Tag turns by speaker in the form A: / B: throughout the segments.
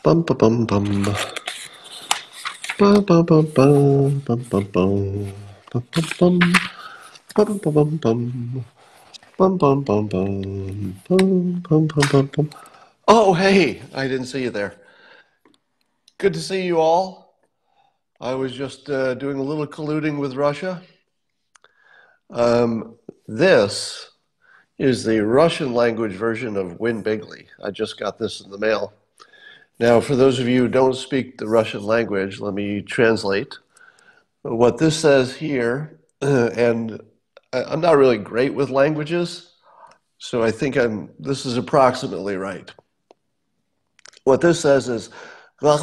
A: Bum bum bum bum. Bum bum bum bum bum bum bum. Bum bum bum bum bum bum. Bum bum bum bum bum bum bum bum bum. Oh, hey! I didn't see you there. Good to see you all. I was just doing a little colluding with Russia. This is the Russian language version of Win Bigly. I just got this in the mail. Now, for those of you who don't speak the Russian language, let me translate. What this says here, and I'm not really great with languages, so I think this is approximately right. What this says is, now,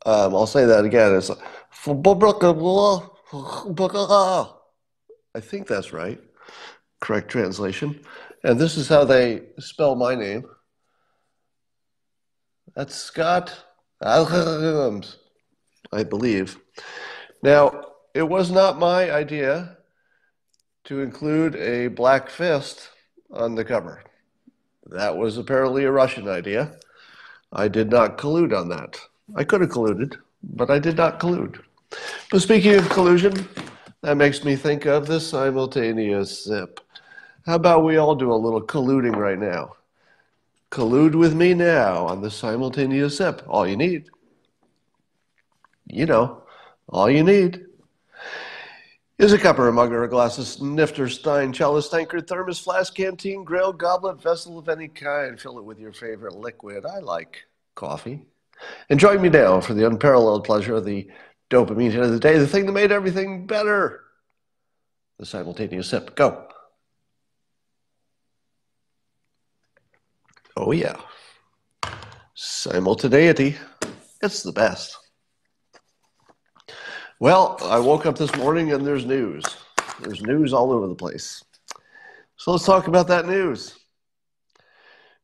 A: I'll say that again. It's, I think that's right. Correct translation. And this is how they spell my name. That's Scott Adams, I believe. Now, it was not my idea to include a black fist on the cover. That was apparently a Russian idea. I did not collude on that. I could have colluded, but I did not collude. But speaking of collusion, that makes me think of the simultaneous sip. How about we all do a little colluding right now? Collude with me now on the simultaneous sip. All you need. You know, all you need is a cup or a mug or a glass of snifter, stein, chalice, tankard, thermos, flask, canteen, grill, goblet, vessel of any kind. Fill it with your favorite liquid. I like coffee. And join me now for the unparalleled pleasure of the dopamine hit of the day, the thing that made everything better. The simultaneous sip. Go. Oh, yeah. Simultaneity. It's the best. Well, I woke up this morning and there's news. There's news all over the place. So let's talk about that news.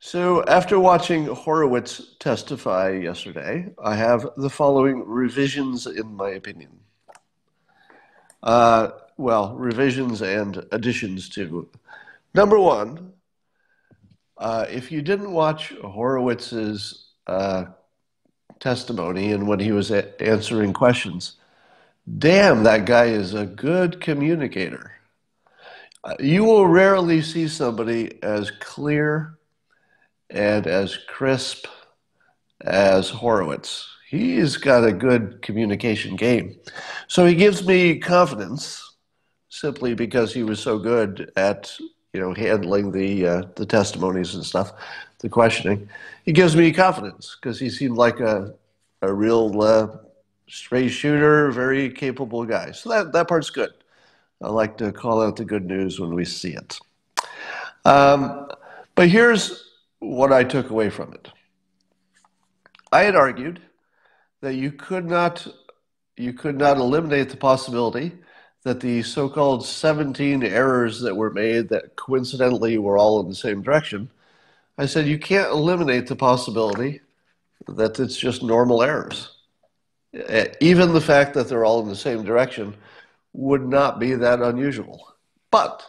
A: So after watching Horowitz testify yesterday, I have the following revisions in my opinion. Revisions and additions to. Number one, if you didn't watch Horowitz's testimony and when he was answering questions, damn, that guy is a good communicator. You will rarely see somebody as clear and as crisp as Horowitz. He's got a good communication game. So he gives me confidence simply because he was so good at handling the testimonies and stuff, the questioning. He gives me confidence because he seemed like a real straight shooter, very capable guy. So that part's good. I like to call out the good news when we see it. But here's what I took away from it. I had argued that you could not eliminate the possibility that the so-called 17 errors that were made that coincidentally were all in the same direction. I said you can't eliminate the possibility that it's just normal errors. Even the fact that they're all in the same direction would not be that unusual. But,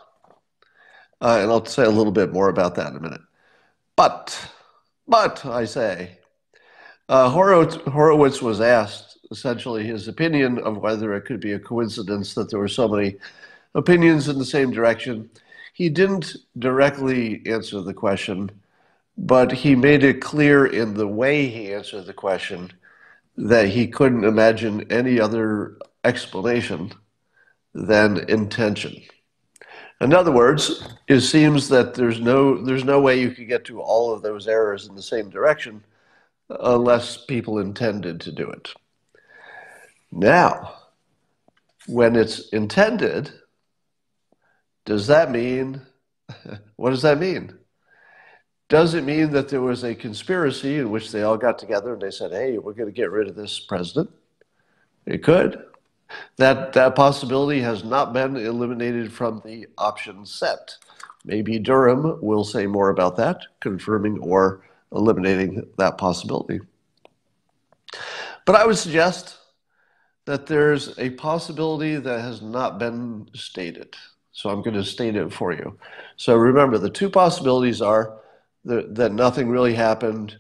A: and I'll say a little bit more about that in a minute. But I say, Horowitz was asked essentially his opinion of whether it could be a coincidence that there were so many opinions in the same direction. He didn't directly answer the question, but he made it clear in the way he answered the question that he couldn't imagine any other explanation than intention. In other words, it seems that there's no way you could get to all of those errors in the same direction unless people intended to do it. Now, when it's intended, does that mean, what does that mean? Does it mean that there was a conspiracy in which they all got together and they said, hey, we're going to get rid of this president? It could. That possibility has not been eliminated from the option set. Maybe Durham will say more about that, confirming or eliminating that possibility. But I would suggest that there's a possibility that has not been stated. So I'm going to state it for you. So remember, the two possibilities are that nothing really happened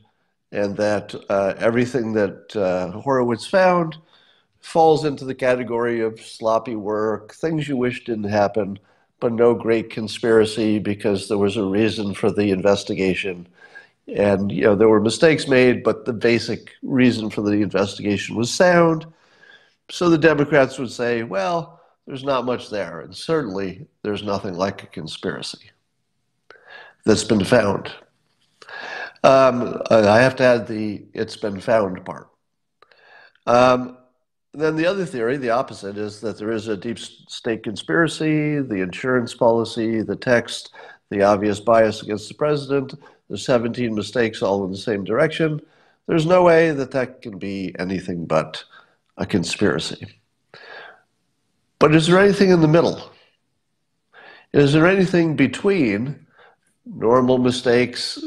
A: and that everything that Horowitz found falls into the category of sloppy work, things you wish didn't happen, but no great conspiracy because there was a reason for the investigation. And, there were mistakes made, but the basic reason for the investigation was sound. So the Democrats would say, well, there's not much there. And certainly there's nothing like a conspiracy that's been found. I have to add the "it's been found" part. Then the other theory, the opposite, is that there is a deep state conspiracy, the insurance policy, the text, the obvious bias against the president, the 17 mistakes all in the same direction. There's no way that that can be anything but a conspiracy. But is there anything in the middle? Is there anything between normal mistakes,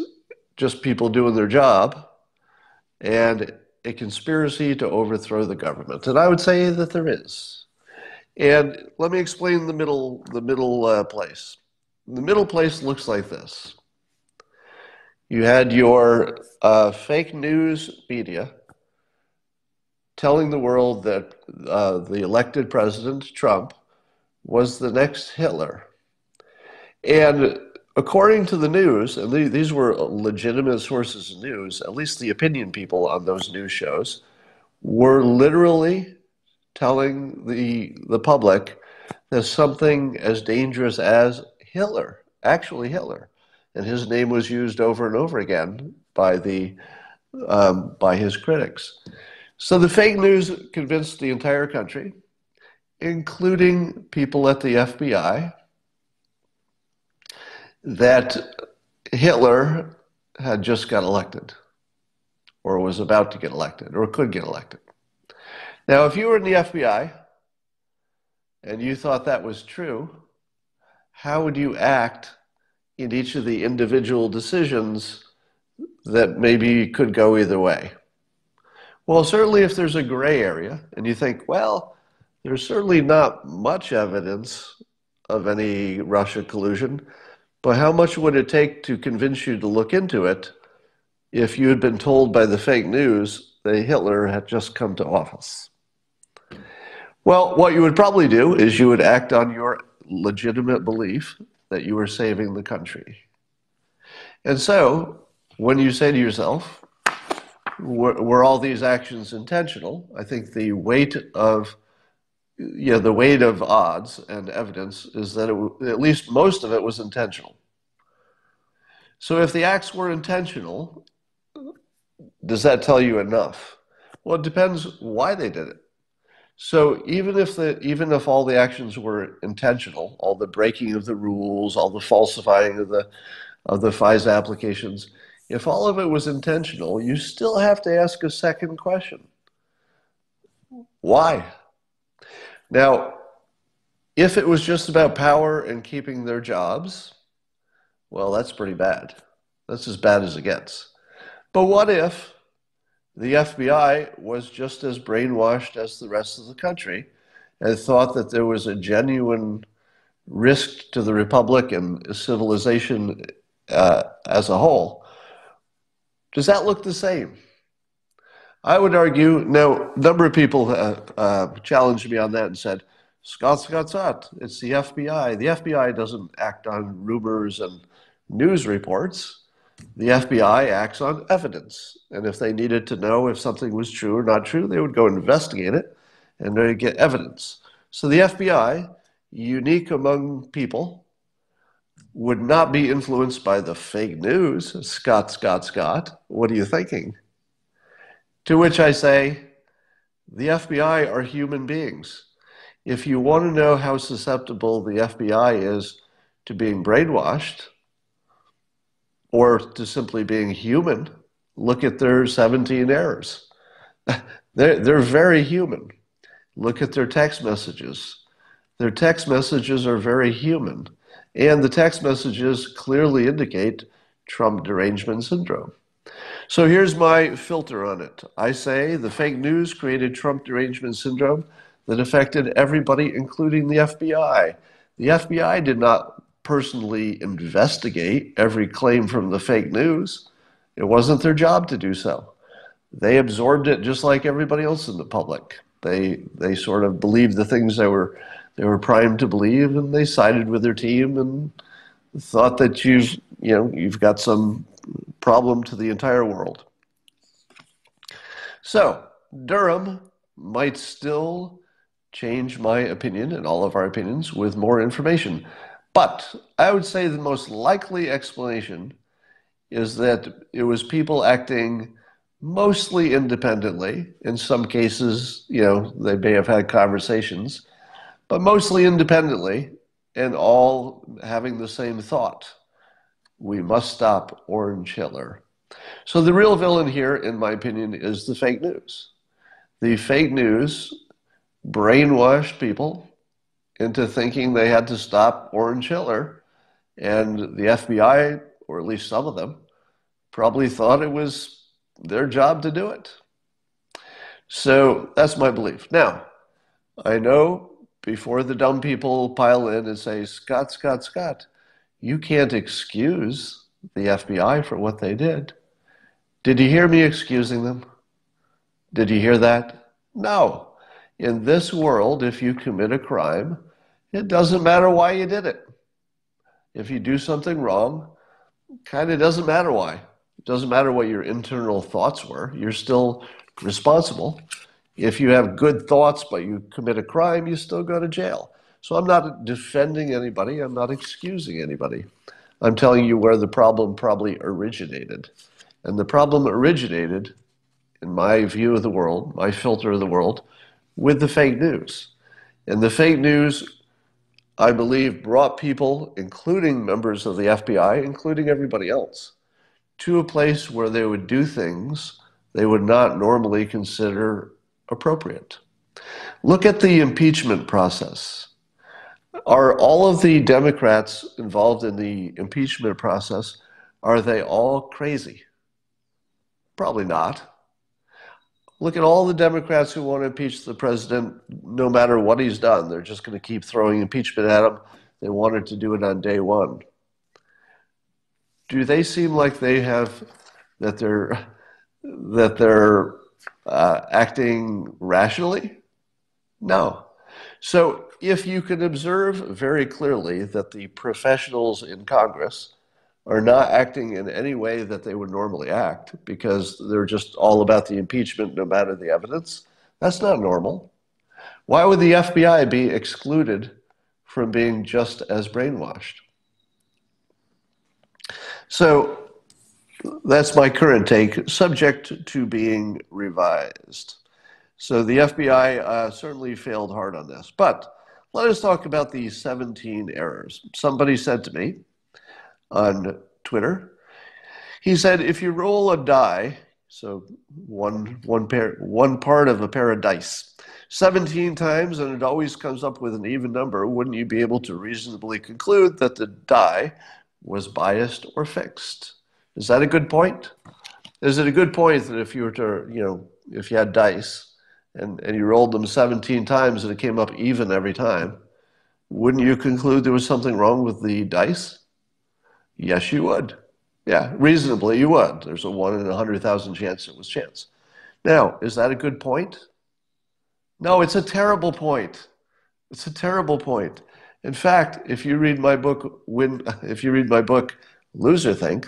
A: just people doing their job, and a conspiracy to overthrow the government? And I would say that there is. And let me explain the middle place. The middle place looks like this. You had your fake news media telling the world that the elected president, Trump, was the next Hitler. And according to the news, and these were legitimate sources of news, at least the opinion people on those news shows, were literally telling the public that something as dangerous as Hitler, actually Hitler, and his name was used over and over again by his critics. So the fake news convinced the entire country, including people at the FBI, that Hitler had just got elected, or was about to get elected, or could get elected. Now, if you were in the FBI and you thought that was true, how would you act in each of the individual decisions that maybe could go either way? Well, certainly if there's a gray area and you think, well, there's certainly not much evidence of any Russia collusion, but how much would it take to convince you to look into it if you had been told by the fake news that Hitler had just come to office? Well, what you would probably do is you would act on your legitimate belief that you were saving the country. And so when you say to yourself, were all these actions intentional? I think the weight of odds and evidence is that at least most of it was intentional. So if the acts were intentional, does that tell you enough? Well, it depends why they did it. So even if all the actions were intentional, all the breaking of the rules, all the falsifying of the FISA applications, if all of it was intentional, you still have to ask a second question. Why? Now, if it was just about power and keeping their jobs, well, that's pretty bad. That's as bad as it gets. But what if the FBI was just as brainwashed as the rest of the country and thought that there was a genuine risk to the republic and civilization as a whole? Does that look the same? I would argue, now, a number of people challenged me on that and said, Scott, it's the FBI. The FBI doesn't act on rumors and news reports. The FBI acts on evidence. And if they needed to know if something was true or not true, they would go investigate it and they'd get evidence. So the FBI, unique among people, would not be influenced by the fake news. Scott, what are you thinking? To which I say, the FBI are human beings. If you want to know how susceptible the FBI is to being brainwashed or to simply being human, look at their 17 errors. They're very human. Look at their text messages. Their text messages are very human. And the text messages clearly indicate Trump derangement syndrome. So here's my filter on it. I say the fake news created Trump derangement syndrome that affected everybody, including the FBI. The FBI did not personally investigate every claim from the fake news. It wasn't their job to do so. They absorbed it just like everybody else in the public. They sort of believed the things they were primed to believe, and they sided with their team and thought that you've got some problem to the entire world. So Durham might still change my opinion and all of our opinions with more information. But I would say the most likely explanation is that it was people acting mostly independently. In some cases, they may have had conversations, but mostly independently, and all having the same thought. We must stop Orange Hitler. So the real villain here, in my opinion, is the fake news. The fake news brainwashed people into thinking they had to stop Orange Hitler, and the FBI, or at least some of them, probably thought it was their job to do it. So that's my belief. Now, I know before the dumb people pile in and say, Scott, you can't excuse the FBI for what they did. Did you hear me excusing them? Did you hear that? No. In this world, if you commit a crime, it doesn't matter why you did it. If you do something wrong, kind of doesn't matter why. It doesn't matter what your internal thoughts were. You're still responsible. If you have good thoughts but you commit a crime, you still go to jail. So I'm not defending anybody. I'm not excusing anybody. I'm telling you where the problem probably originated. And the problem originated, in my view of the world, my filter of the world, with the fake news. And the fake news, I believe, brought people, including members of the FBI, including everybody else, to a place where they would do things they would not normally consider appropriate. Look at the impeachment process. Are all of the Democrats involved in the impeachment process, are they all crazy? Probably not. Look at all the Democrats who want to impeach the president no matter what he's done. They're just going to keep throwing impeachment at him. They wanted to do it on day one. Do they seem like that they're acting rationally? No. So if you can observe very clearly that the professionals in Congress are not acting in any way that they would normally act because they're just all about the impeachment no matter the evidence, that's not normal. Why would the FBI be excluded from being just as brainwashed? So that's my current take, subject to being revised. So the FBI certainly failed hard on this. But let us talk about the 17 errors. Somebody said to me on Twitter, he said, if you roll a die, so one part of a pair of dice, 17 times and it always comes up with an even number, wouldn't you be able to reasonably conclude that the die was biased or fixed? Is that a good point? Is it a good point that if you were to, if you had dice and you rolled them 17 times and it came up even every time, wouldn't you conclude there was something wrong with the dice? Yes, you would. Yeah, reasonably you would. There's a 1 in 100,000 chance it was chance. Now, is that a good point? No, it's a terrible point. It's a terrible point. In fact, if you read my book, Loserthink,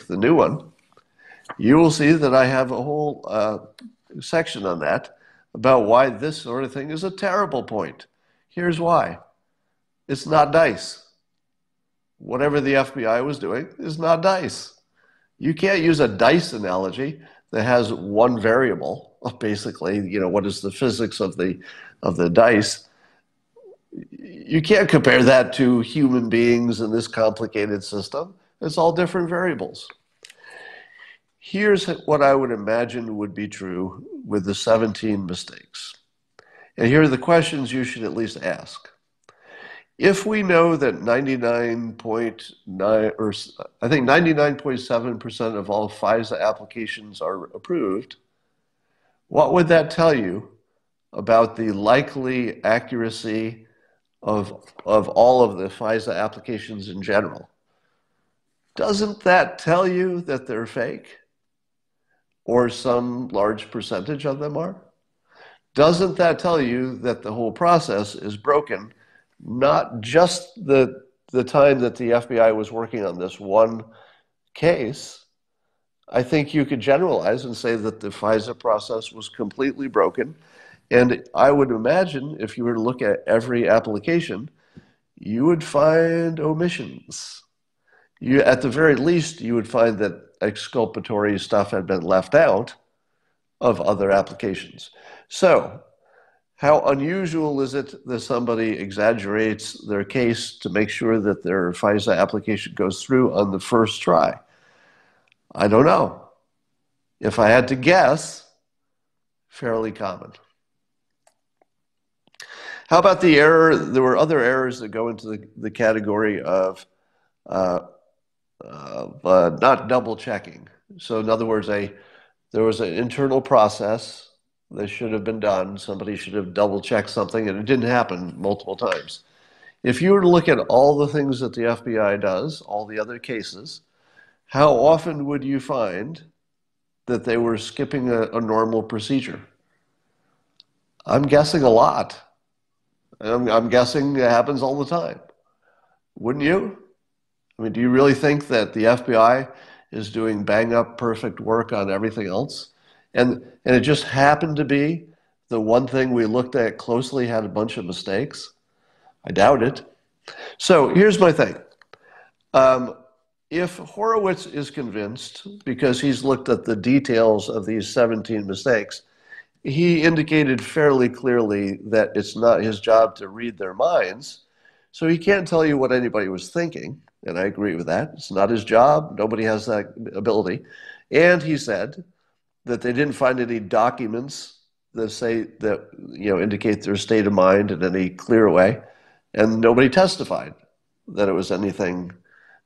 A: the new one, you will see that I have a whole section on that about why this sort of thing is a terrible point. Here's why. It's not dice. Whatever the FBI was doing is not dice. You can't use a dice analogy that has one variable, basically, what is the physics of the dice. You can't compare that to human beings in this complicated system. It's all different variables. Here's what I would imagine would be true with the 17 mistakes. And here are the questions you should at least ask. If we know that 99.7% of all FISA applications are approved, what would that tell you about the likely accuracy of all of the FISA applications in general, doesn't that tell you that they're fake? Or some large percentage of them are? Doesn't that tell you that the whole process is broken, not just the time that the FBI was working on this one case? I think you could generalize and say that the FISA process was completely broken. And I would imagine if you were to look at every application, you would find omissions. At the very least, you would find that exculpatory stuff had been left out of other applications. So, how unusual is it that somebody exaggerates their case to make sure that their FISA application goes through on the first try? I don't know. If I had to guess, fairly common. How about the error? There were other errors that go into the category of not double checking. So in other words, there was an internal process that should have been done. Somebody should have double checked something, and it didn't happen multiple times. If you were to look at all the things that the FBI does, all the other cases, how often would you find that they were skipping a normal procedure? I'm guessing a lot. I'm guessing it happens all the time. Wouldn't you? I mean, do you really think that the FBI is doing bang-up perfect work on everything else? And it just happened to be the one thing we looked at closely had a bunch of mistakes? I doubt it. So here's my thing. If Horowitz is convinced, because he's looked at the details of these 17 mistakes, he indicated fairly clearly that it's not his job to read their minds, so he can't tell you what anybody was thinking, and I agree with that. It's not his job. Nobody has that ability. And he said that they didn't find any documents that indicate their state of mind in any clear way, and nobody testified that it was anything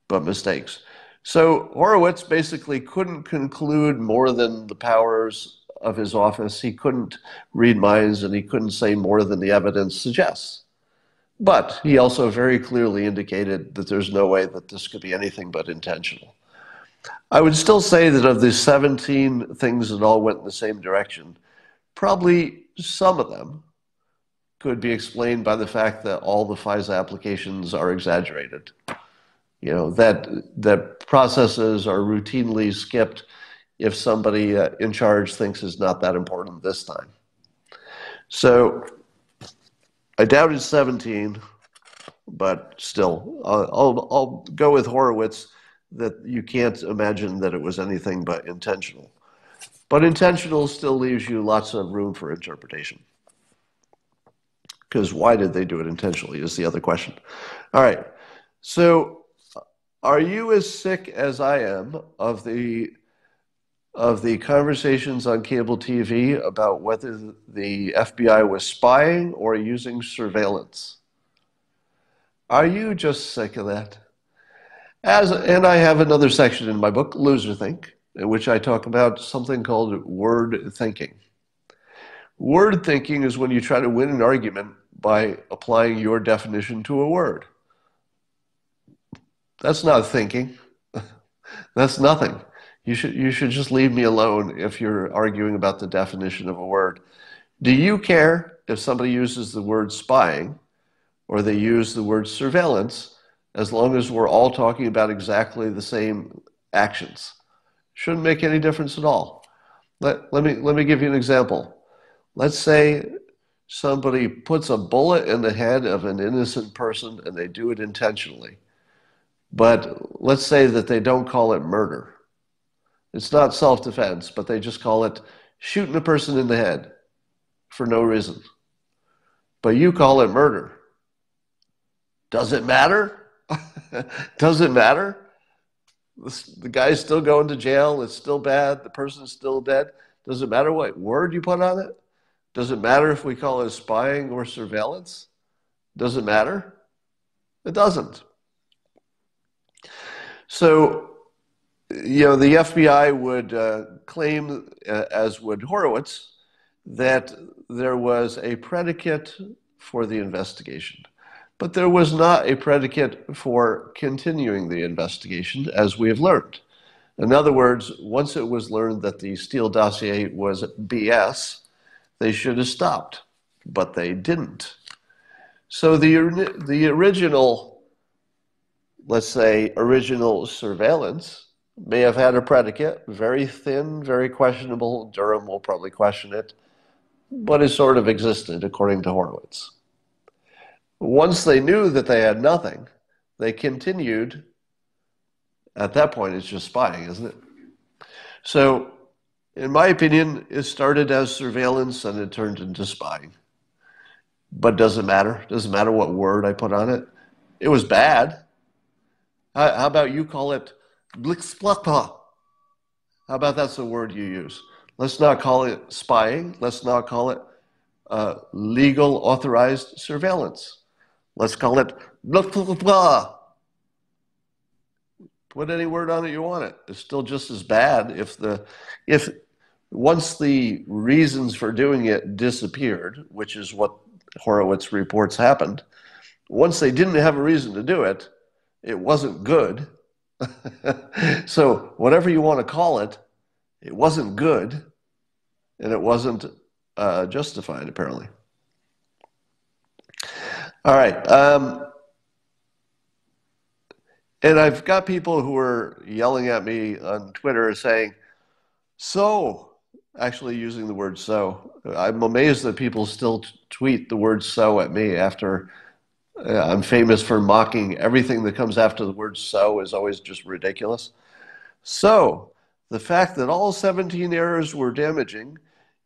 A: but mistakes. So Horowitz basically couldn't conclude more than the powers of his office. He couldn't read minds, and he couldn't say more than the evidence suggests. But he also very clearly indicated that there's no way that this could be anything but intentional. I would still say that of the 17 things that all went in the same direction, probably some of them could be explained by the fact that all the FISA applications are exaggerated. You know, that processes are routinely skipped if somebody in charge thinks it's not that important this time. So I doubt it's 17, but still, I'll go with Horowitz that you can't imagine that it was anything but intentional. But intentional still leaves you lots of room for interpretation. Because why did they do it intentionally is the other question. All right, so are you as sick as I am of the conversations on cable TV about whether the FBI was spying or using surveillance? Are you just sick of that? And I have another section in my book, Loser Think, in which I talk about something called word thinking. Word thinking is when you try to win an argument by applying your definition to a word. That's not thinking. That's nothing. You should just leave me alone if you're arguing about the definition of a word. Do you care if somebody uses the word spying or they use the word surveillance, as long as we're all talking about exactly the same actions? Shouldn't make any difference at all. Let me give you an example. Let's say somebody puts a bullet in the head of an innocent person and they do it intentionally. But let's say that they don't call it murder. It's not self-defense, but they just call it shooting a person in the head for no reason. But you call it murder. Does it matter? Does it matter? The guy's still going to jail. It's still bad. The person's still dead. Does it matter what word you put on it? Does it matter if we call it spying or surveillance? Does it matter? It doesn't. So, you know, the FBI would claim, as would Horowitz, that there was a predicate for the investigation. but there was not a predicate for continuing the investigation, as we have learned. In other words, once it was learned that the Steele dossier was BS, they should have stopped, but they didn't. So the original, let's say, original surveillance may have had a predicate, very thin, very questionable. Durham will probably question it, but it sort of existed, according to Horowitz. Once they knew that they had nothing, they continued. At that point, it's just spying, isn't it? So, in my opinion, it started as surveillance and it turned into spying. But does it matter? Doesn't matter what word I put on it. It was bad. How about you call it blitzplapa? How about that's the word you use? Let's not call it spying. Let's not call it legal authorized surveillance. Let's call it blitzplapa. Put any word on it you want it. It's still just as bad if once the reasons for doing it disappeared, which is what Horowitz reports happened. Once they didn't have a reason to do it, it wasn't good. So whatever you want to call it, it wasn't good, and it wasn't justified, apparently. All right. And I've got people who are yelling at me on Twitter saying, so, actually using the word so. I'm amazed that people still tweet the word so at me after I'm famous for mocking everything that comes after the word so is always just ridiculous. So, the fact that all 17 errors were damaging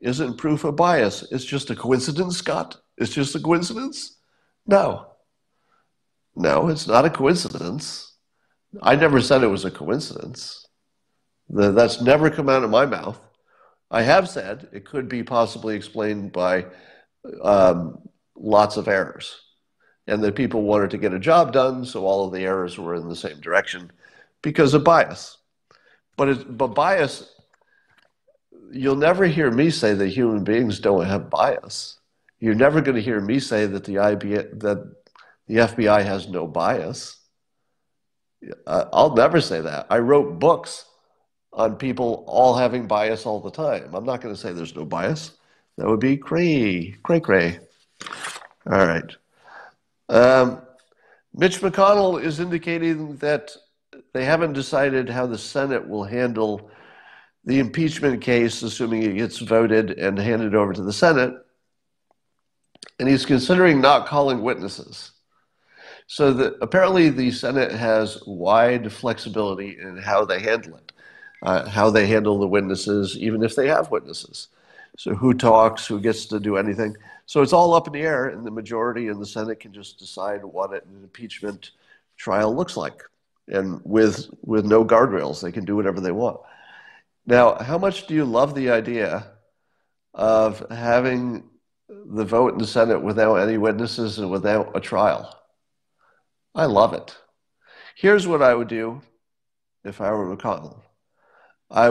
A: isn't proof of bias. It's just a coincidence, Scott. It's just a coincidence? No. No, it's not a coincidence. I never said it was a coincidence. That's never come out of my mouth. I have said it could be possibly explained by lots of errors, and that people wanted to get a job done, so all of the errors were in the same direction because of bias. But bias, you'll never hear me say that human beings don't have bias. You're never going to hear me say that the FBI has no bias. I'll never say that. I wrote books on people all having bias all the time. I'm not going to say there's no bias. That would be cray. All right. Mitch McConnell is indicating that they haven't decided how the Senate will handle the impeachment case, assuming it gets voted and handed over to the Senate. And he's considering not calling witnesses. So apparently the Senate has wide flexibility in how they handle it, how they handle the witnesses, even if they have witnesses. So who talks, who gets to do anything. So it's all up in the air, and the majority in the Senate can just decide what an impeachment trial looks like. And with no guardrails, they can do whatever they want. Now, how much do you love the idea of having the vote in the Senate without any witnesses and without a trial? I love it. Here's what I would do if I were McConnell. I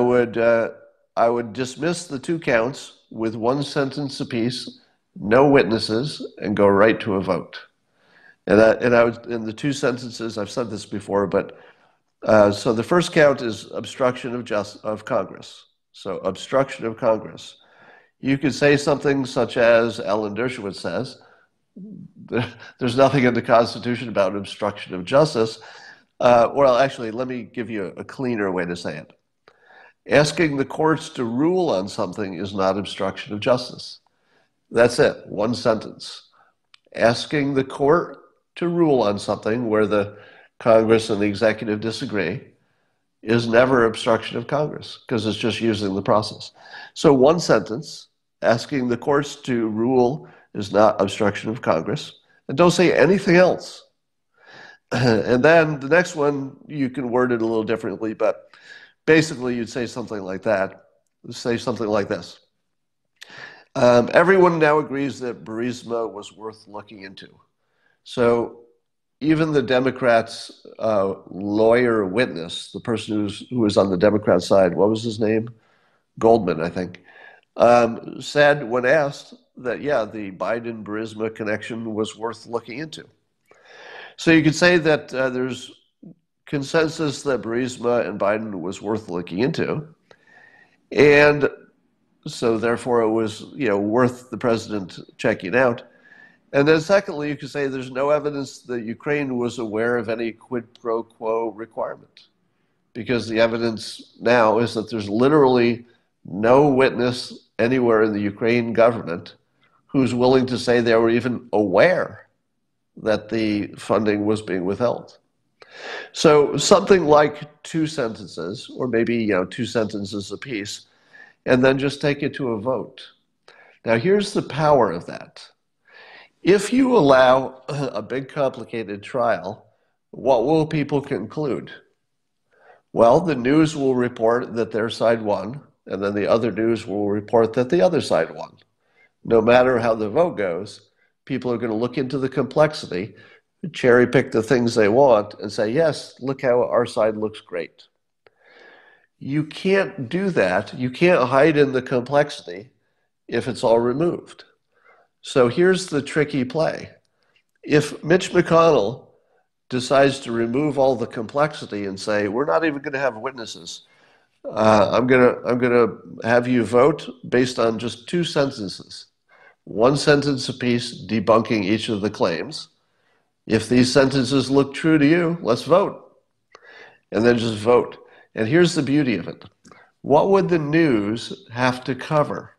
A: would dismiss the 2 counts with 1 sentence apiece, no witnesses, and go right to a vote. And I would, in the 2 sentences, I've said this before, but so the first count is obstruction of Congress. So obstruction of Congress. You could say something such as Alan Dershowitz says, there's nothing in the Constitution about obstruction of justice. Well, actually, let me give you a cleaner way to say it. Asking the courts to rule on something is not obstruction of justice. That's it, 1 sentence. Asking the court to rule on something where the Congress and the executive disagree is never obstruction of Congress because it's just using the process. So 1 sentence, asking the courts to rule is not obstruction of Congress. And don't say anything else. And then the next one, you can word it a little differently, but basically you'd say something like that. Say something like this. Everyone now agrees that Burisma was worth looking into. So even the Democrats' lawyer witness, the person who was on the Democrat side, what was his name? Goldman, I think, said when asked that, yeah, the Biden-Burisma connection was worth looking into. So you could say that there's consensus that Burisma and Biden was worth looking into, and so therefore it was worth the president checking out. And then secondly, you could say there's no evidence that Ukraine was aware of any quid pro quo requirement, because the evidence now is that there's literally no witness anywhere in the Ukraine government who's willing to say they were even aware that the funding was being withheld. So something like two sentences, or maybe two sentences apiece, and then just take it to a vote. Now here's the power of that. If you allow a big complicated trial, what will people conclude? Well, the news will report that their side won, and then the other news will report that the other side won. No matter how the vote goes, people are going to look into the complexity, cherry pick the things they want, and say, yes, look how our side looks great. You can't do that. You can't hide in the complexity if it's all removed. So here's the tricky play. If Mitch McConnell decides to remove all the complexity and say, we're not even going to have witnesses, I'm gonna have you vote based on just two sentences, one sentence apiece debunking each of the claims. If these sentences look true to you, let's vote, and then just vote. And here's the beauty of it: what would the news have to cover?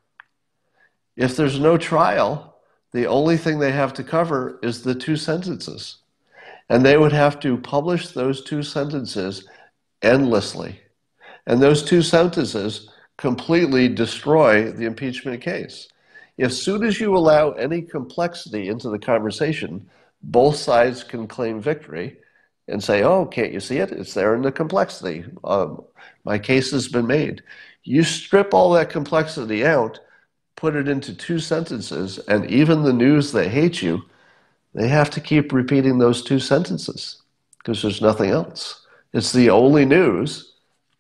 A: If there's no trial, the only thing they have to cover is the two sentences, and they would have to publish those two sentences endlessly. And those two sentences completely destroy the impeachment case. As soon as you allow any complexity into the conversation, both sides can claim victory and say, oh, can't you see it? It's there in the complexity. My case has been made. You strip all that complexity out, put it into two sentences, and even the news that hates you, they have to keep repeating those two sentences because there's nothing else. It's the only news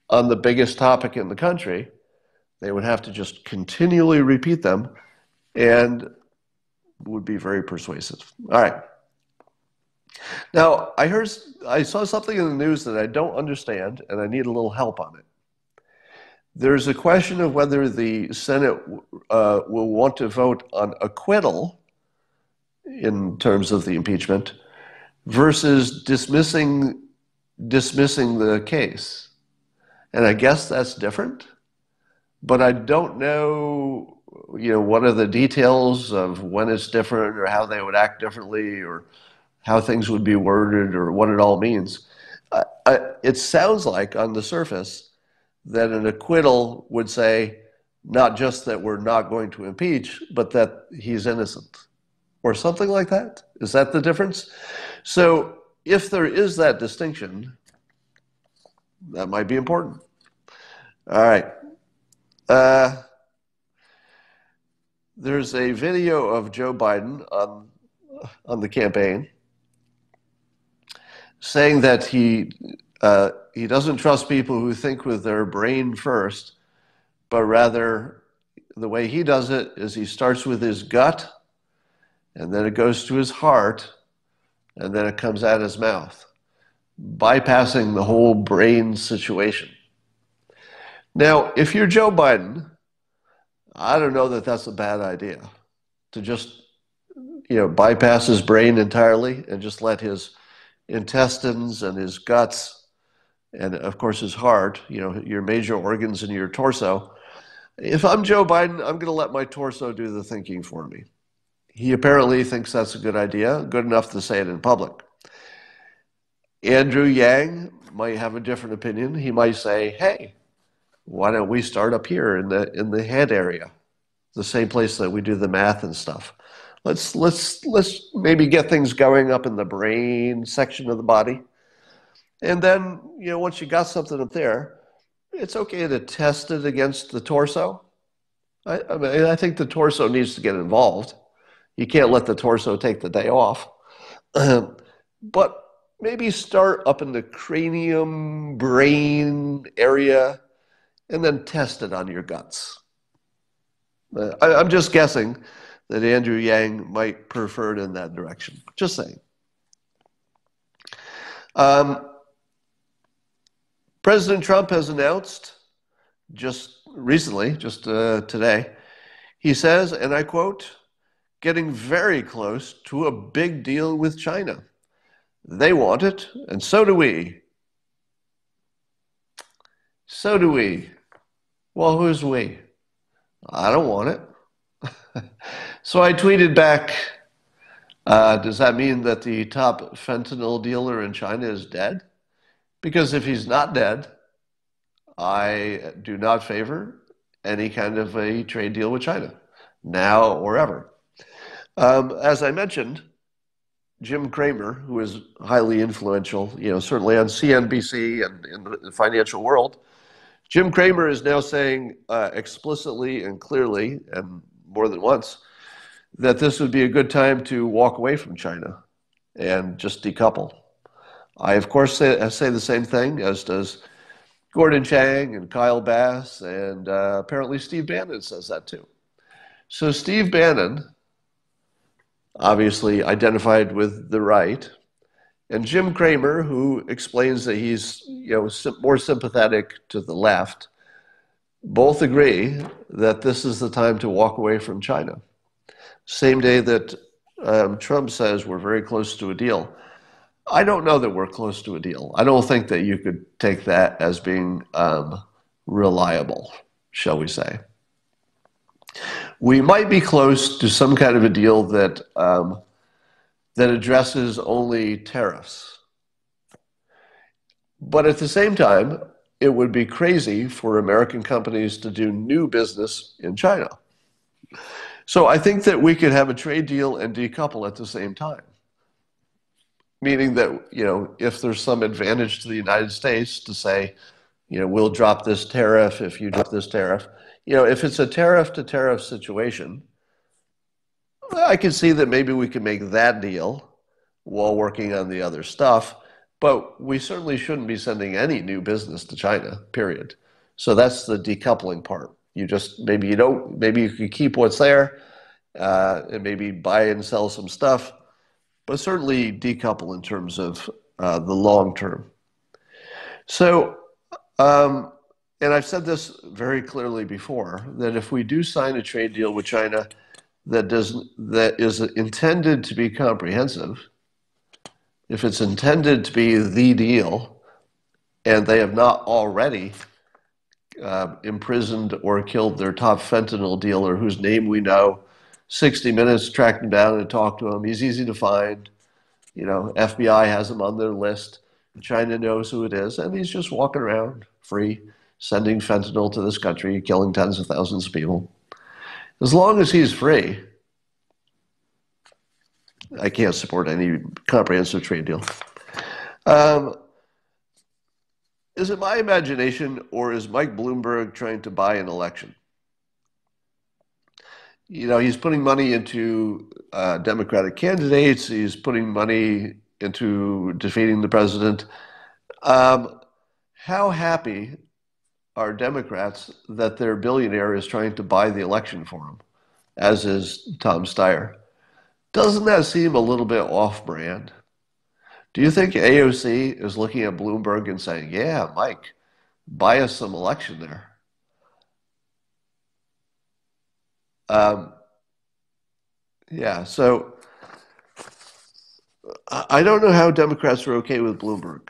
A: on the biggest topic in the country. They would have to just continually repeat them and would be very persuasive. All right. Now, I saw something in the news that I don't understand, and I need a little help on it. There's a question of whether the Senate will want to vote on acquittal in terms of the impeachment versus dismissing the case. And I guess that's different, but I don't know, what are the details of when it's different or how they would act differently or how things would be worded or what it all means. It sounds like on the surface that an acquittal would say not just that we're not going to impeach, but that he's innocent or something like that. Is that the difference? So if there is that distinction, that might be important. All right. There's a video of Joe Biden on the campaign saying that he doesn't trust people who think with their brain first, but rather the way he does it is he starts with his gut, and then it goes to his heart, and then it comes out his mouth, bypassing the whole brain situation. Now, if you're Joe Biden, I don't know that that's a bad idea to just, bypass his brain entirely and just let his intestines and his guts and, of course, his heart, your major organs in your torso. If I'm Joe Biden, I'm going to let my torso do the thinking for me. He apparently thinks that's a good idea, good enough to say it in public. Andrew Yang might have a different opinion. He might say, hey, why don't we start up here in the head area, the same place that we do the math and stuff. Let's maybe get things going up in the brain section of the body. And then, once you got something up there, it's okay to test it against the torso. I think the torso needs to get involved. You can't let the torso take the day off. But maybe start up in the cranium, brain area, and then test it on your guts. I'm just guessing that Andrew Yang might prefer it in that direction. Just saying. Um, President Trump has announced just recently, just today, he says, and I quote, getting very close to a big deal with China. They want it, and so do we. So do we. Well, who's we? I don't want it. So I tweeted back, does that mean that the top fentanyl dealer in China is dead? Because if he's not dead, I do not favor any kind of a trade deal with China, now or ever. As I mentioned, Jim Cramer, who is highly influential, certainly on CNBC and in the financial world, Jim Cramer is now saying explicitly and clearly, and more than once, that this would be a good time to walk away from China and just decouple. I, of course, say the same thing, as does Gordon Chang and Kyle Bass, and apparently Steve Bannon says that too. So Steve Bannon, obviously identified with the right, and Jim Cramer, who explains that he's more sympathetic to the left, both agree that this is the time to walk away from China. Same day that Trump says we're very close to a deal. I don't know that we're close to a deal. I don't think that you could take that as being reliable, shall we say. We might be close to some kind of a deal that that addresses only tariffs. But at the same time, it would be crazy for American companies to do new business in China. So I think that we could have a trade deal and decouple at the same time. Meaning that, if there's some advantage to the United States to say, we'll drop this tariff if you drop this tariff. If it's a tariff to tariff situation, I can see that maybe we can make that deal while working on the other stuff, but we certainly shouldn't be sending any new business to China, period. So that's the decoupling part. Maybe you can keep what's there, and maybe buy and sell some stuff, but certainly decouple in terms of the long term. So, and I've said this very clearly before, that if we do sign a trade deal with China that is intended to be comprehensive, if it's intended to be the deal, and they have not already imprisoned or killed their top fentanyl dealer, whose name we know, 60 Minutes tracked him down and talked to him. He's easy to find. FBI has him on their list. China knows who it is, and he's just walking around free, sending fentanyl to this country, killing tens of thousands of people. As long as he's free, I can't support any comprehensive trade deal. Is it my imagination, or is Mike Bloomberg trying to buy an election? He's putting money into Democratic candidates. He's putting money into defeating the president. How happy are Democrats that their billionaire is trying to buy the election for them, as is Tom Steyer? Doesn't that seem a little bit off-brand? Do you think AOC is looking at Bloomberg and saying, yeah, Mike, buy us some election there? Yeah, so I don't know how Democrats are okay with Bloomberg.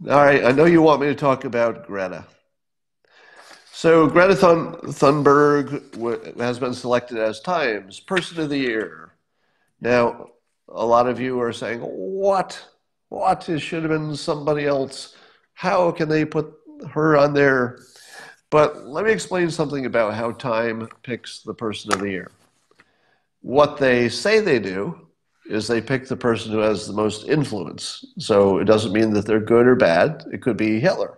A: All right, I know you want me to talk about Greta. So Greta Thunberg has been selected as Time's Person of the Year. Now, a lot of you are saying, what? It should have been somebody else. How can they put her on there? But let me explain something about how Time picks the Person of the Year. What they say they do is they pick the person who has the most influence. So it doesn't mean that they're good or bad. It could be Hitler.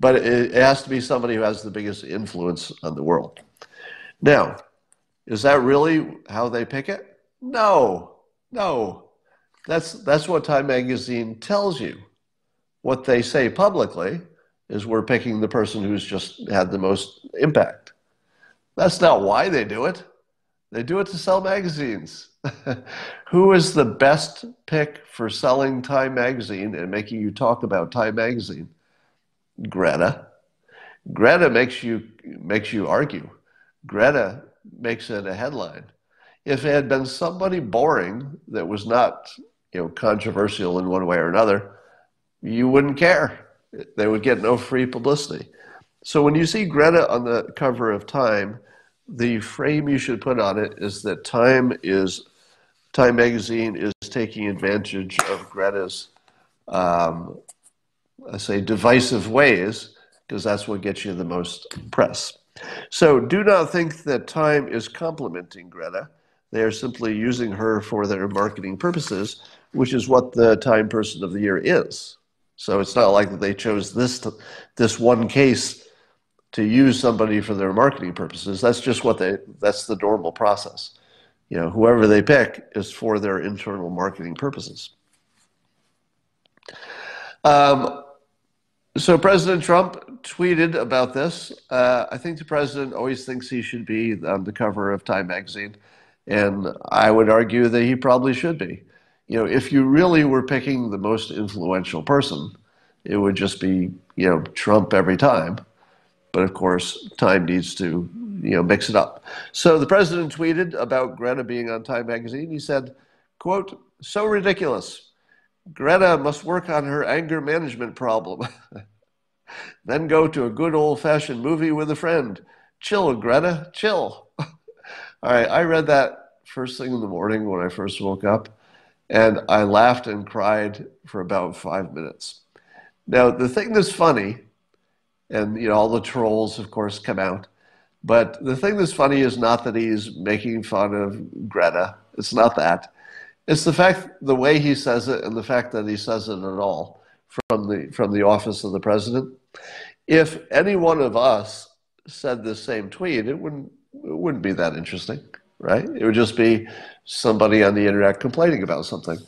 A: But it has to be somebody who has the biggest influence on the world. Now, is that really how they pick it? No. That's what Time magazine tells you. What they say publicly is we're picking the person who's just had the most impact. That's not why they do it. They do it to sell magazines. Who is the best pick for selling Time magazine and making you talk about Time magazine? Greta. Greta makes you argue. Greta makes it a headline. If it had been somebody boring that was not, controversial in one way or another, you wouldn't care. They would get no free publicity. So when you see Greta on the cover of Time, the frame you should put on it is that Time magazine is taking advantage of Greta's, I say, divisive ways, because that's what gets you the most press. So do not think that Time is complimenting Greta. They are simply using her for their marketing purposes, which is what the Time Person of the Year is. So it's not like that they chose this one case to use somebody for their marketing purposes. That's just that's the normal process. Whoever they pick is for their internal marketing purposes. So President Trump tweeted about this. I think the president always thinks he should be on the cover of Time magazine, and I would argue that he probably should be. If you really were picking the most influential person, it would just be, Trump every time. But of course, Time needs to, mix it up. So the president tweeted about Greta being on Time magazine. He said, quote, "So ridiculous. Greta must work on her anger management problem. Then go to a good old-fashioned movie with a friend. Chill, Greta, chill." All right, I read that first thing in the morning when I first woke up, and I laughed and cried for about 5 minutes. Now, the thing that's funny, and all the trolls, of course, come out, but the thing that's funny is not that he's making fun of Greta. It's not that. It's the way he says it, and the fact that he says it at all from the office of the president. If any one of us said this same tweet, it wouldn't be that interesting, right? It would just be somebody on the internet complaining about something.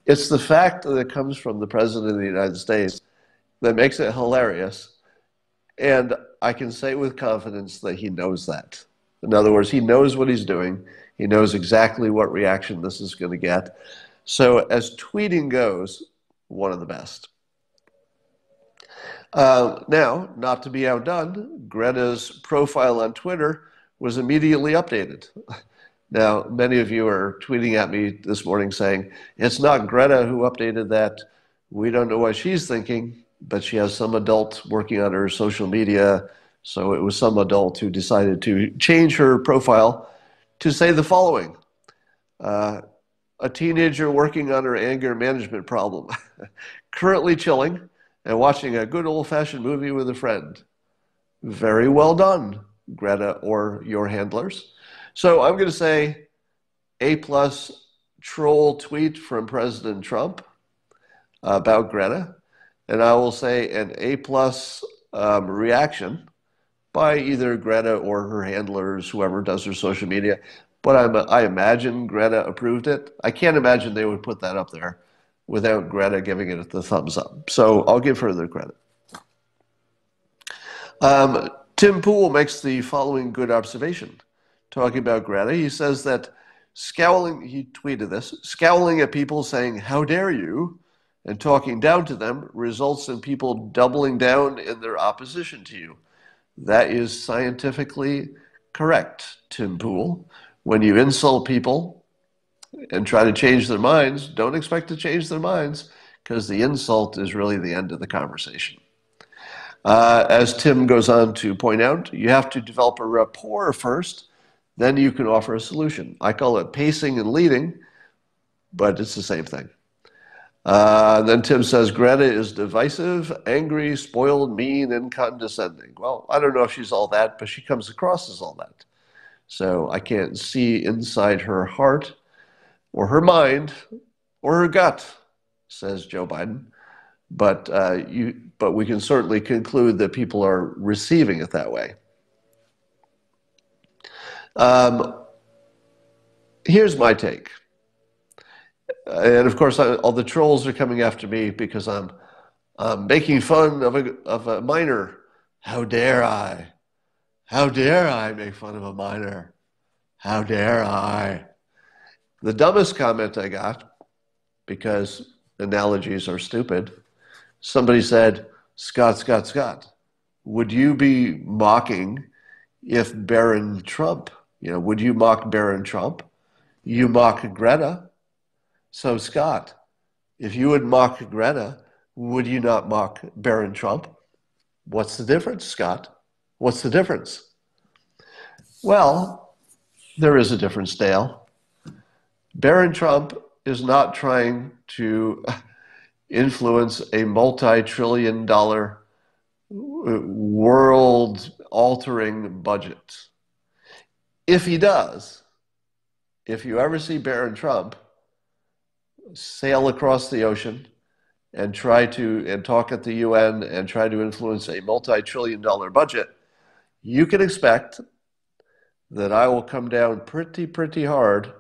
A: It's the fact that it comes from the president of the United States that makes it hilarious. And I can say with confidence that he knows that. In other words, he knows what he's doing. He knows exactly what reaction this is going to get. So as tweeting goes, one of the best. Now, not to be outdone, Greta's profile on Twitter was immediately updated. Now, many of you are tweeting at me this morning saying, it's not Greta who updated that. We don't know what she's thinking, but she has some adult working on her social media. So it was some adult who decided to change her profile to say the following. A teenager working on her anger management problem. Currently chilling and watching a good old-fashioned movie with a friend. Very well done, Greta or your handlers. So I'm going to say A+ troll tweet from President Trump about Greta. And I will say an A+ reaction by either Greta or her handlers, whoever does her social media. But I imagine Greta approved it. I can't imagine they would put that up there without Greta giving it the thumbs up. So I'll give her the credit. Tim Pool makes the following good observation. Talking about Greta, he says that he tweeted this, scowling at people saying, "How dare you?" and talking down to them results in people doubling down in their opposition to you. That is scientifically correct, Tim Pool. When you insult people and try to change their minds, don't expect to change their minds, because the insult is really the end of the conversation. As Tim goes on to point out, you have to develop a rapport first, then you can offer a solution. I call it pacing and leading, but it's the same thing. Then Tim says, Greta is divisive, angry, spoiled, mean, and condescending. Well, I don't know if she's all that, but she comes across as all that. So I can't see inside her heart or her mind or her gut, says Joe Biden. But we can certainly conclude that people are receiving it that way. Here's my take. And of course, all the trolls are coming after me because I'm making fun of a minor. How dare I? How dare I make fun of a minor? How dare I? The dumbest comment I got, because analogies are stupid, somebody said, Scott, would you be mocking if Barron Trump, would you mock Barron Trump? You mock Greta. So, Scott, if you would mock Greta, would you not mock Barron Trump? What's the difference, Scott? What's the difference? Well, there is a difference, Dale. Barron Trump is not trying to influence a multi-trillion-dollar world-altering budget. If he does, if you ever see Barron Trump sail across the ocean and talk at the UN and try to influence a multi-trillion-dollar budget, you can expect that I will come down pretty hard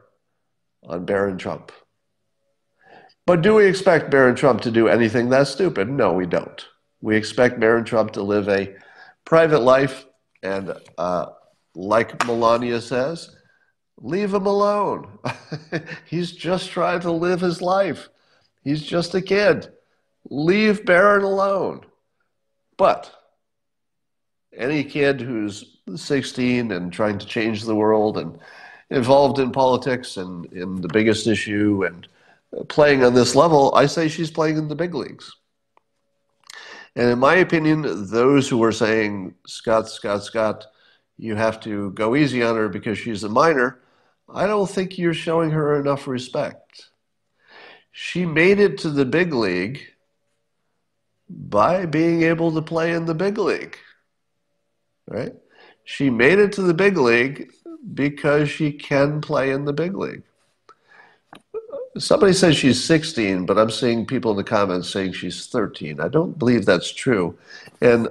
A: on Barron Trump. But do we expect Barron Trump to do anything that's stupid? No, we don't. We expect Barron Trump to live a private life, and like Melania says, leave him alone. He's just trying to live his life. He's just a kid. Leave Barron alone. But any kid who's 16 and trying to change the world and involved in politics and in the biggest issue and playing on this level, I say she's playing in the big leagues. And in my opinion, those who are saying, Scott, you have to go easy on her because she's a minor, I don't think you're showing her enough respect. She made it to the big league by being able to play in the big league, right? She made it to the big league because she can play in the big league. Somebody says she's 16, but I'm seeing people in the comments saying she's 13. I don't believe that's true. And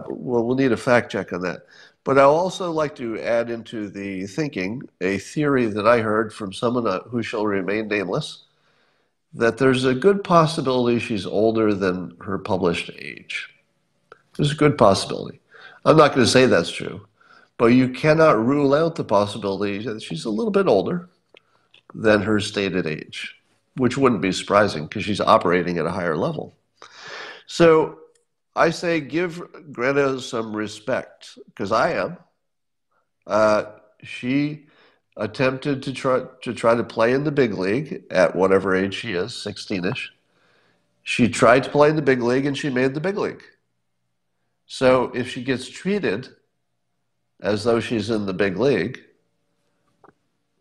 A: we'll need a fact check on that. But I'll also like to add into the thinking a theory that I heard from someone who shall remain nameless, that there's a good possibility she's older than her published age. There's a good possibility. I'm not going to say that's true, but you cannot rule out the possibility that she's a little bit older than her stated age, which wouldn't be surprising because she's operating at a higher level. So I say give Greta some respect, because I am. She attempted to try to play in the big league at whatever age she is, 16-ish. She tried to play in the big league and she made the big league. So if she gets treated as though she's in the big league,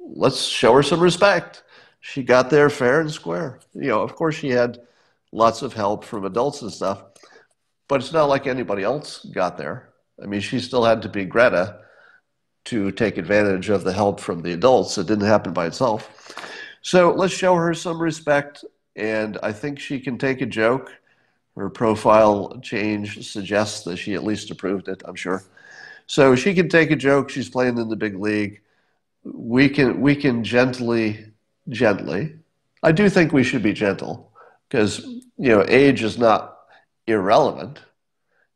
A: let's show her some respect. She got there fair and square. Of course she had lots of help from adults and stuff, but it's not like anybody else got there. I mean, she still had to be Greta to take advantage of the help from the adults. It didn't happen by itself. So let's show her some respect, and I think she can take a joke. Her profile change suggests that she at least approved it, I'm sure. So she can take a joke. She's playing in the big league. We can gently, I do think we should be gentle, because age is not irrelevant.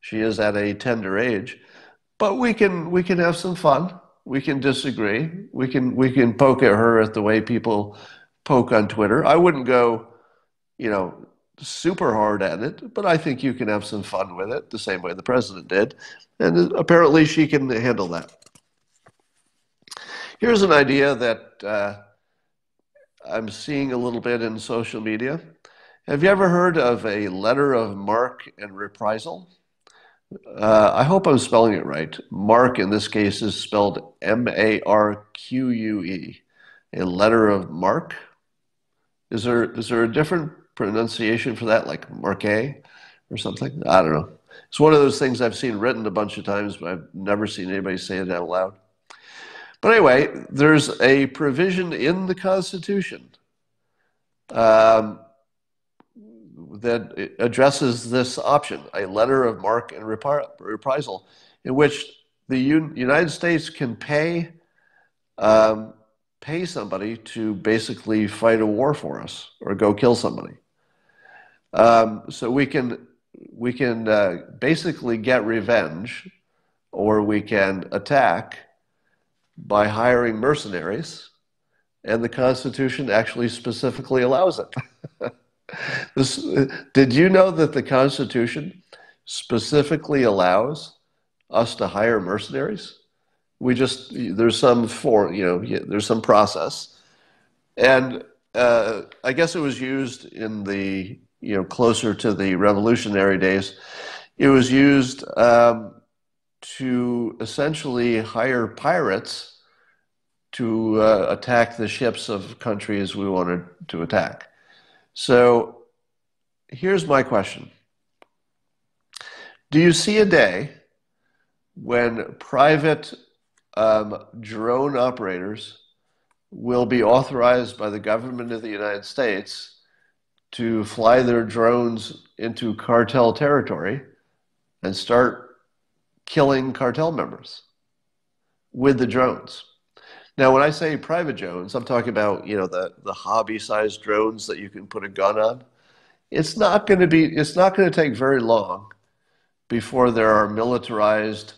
A: She is at a tender age, but we can have some fun. We can disagree. We can poke at her at the way people poke on Twitter. I wouldn't go, super hard at it, but I think you can have some fun with it the same way the president did, and apparently she can handle that. Here's an idea that I'm seeing a little bit in social media. Have you ever heard of a letter of marque and reprisal? I hope I'm spelling it right. Marque in this case is spelled M-A-R-Q-U-E. A letter of marque? Is there a different pronunciation for that, like marque or something? I don't know. It's one of those things I've seen written a bunch of times, but I've never seen anybody say it out loud. But anyway, there's a provision in the Constitution that addresses this option, a letter of marque and reprisal, in which the United States can pay somebody to basically fight a war for us or go kill somebody. So we can basically get revenge, or we can attack by hiring mercenaries and the Constitution actually specifically allows it. This, did you know that the Constitution specifically allows us to hire mercenaries? There's some there's some process, and I guess it was used in the closer to the revolutionary days. It was used to essentially hire pirates to attack the ships of countries we wanted to attack. So here's my question. Do you see a day when private drone operators will be authorized by the government of the United States to fly their drones into cartel territory and start killing cartel members with the drones? Now, when I say private drones, I'm talking about, the hobby-sized drones that you can put a gun on. It's not going to take very long before there are militarized,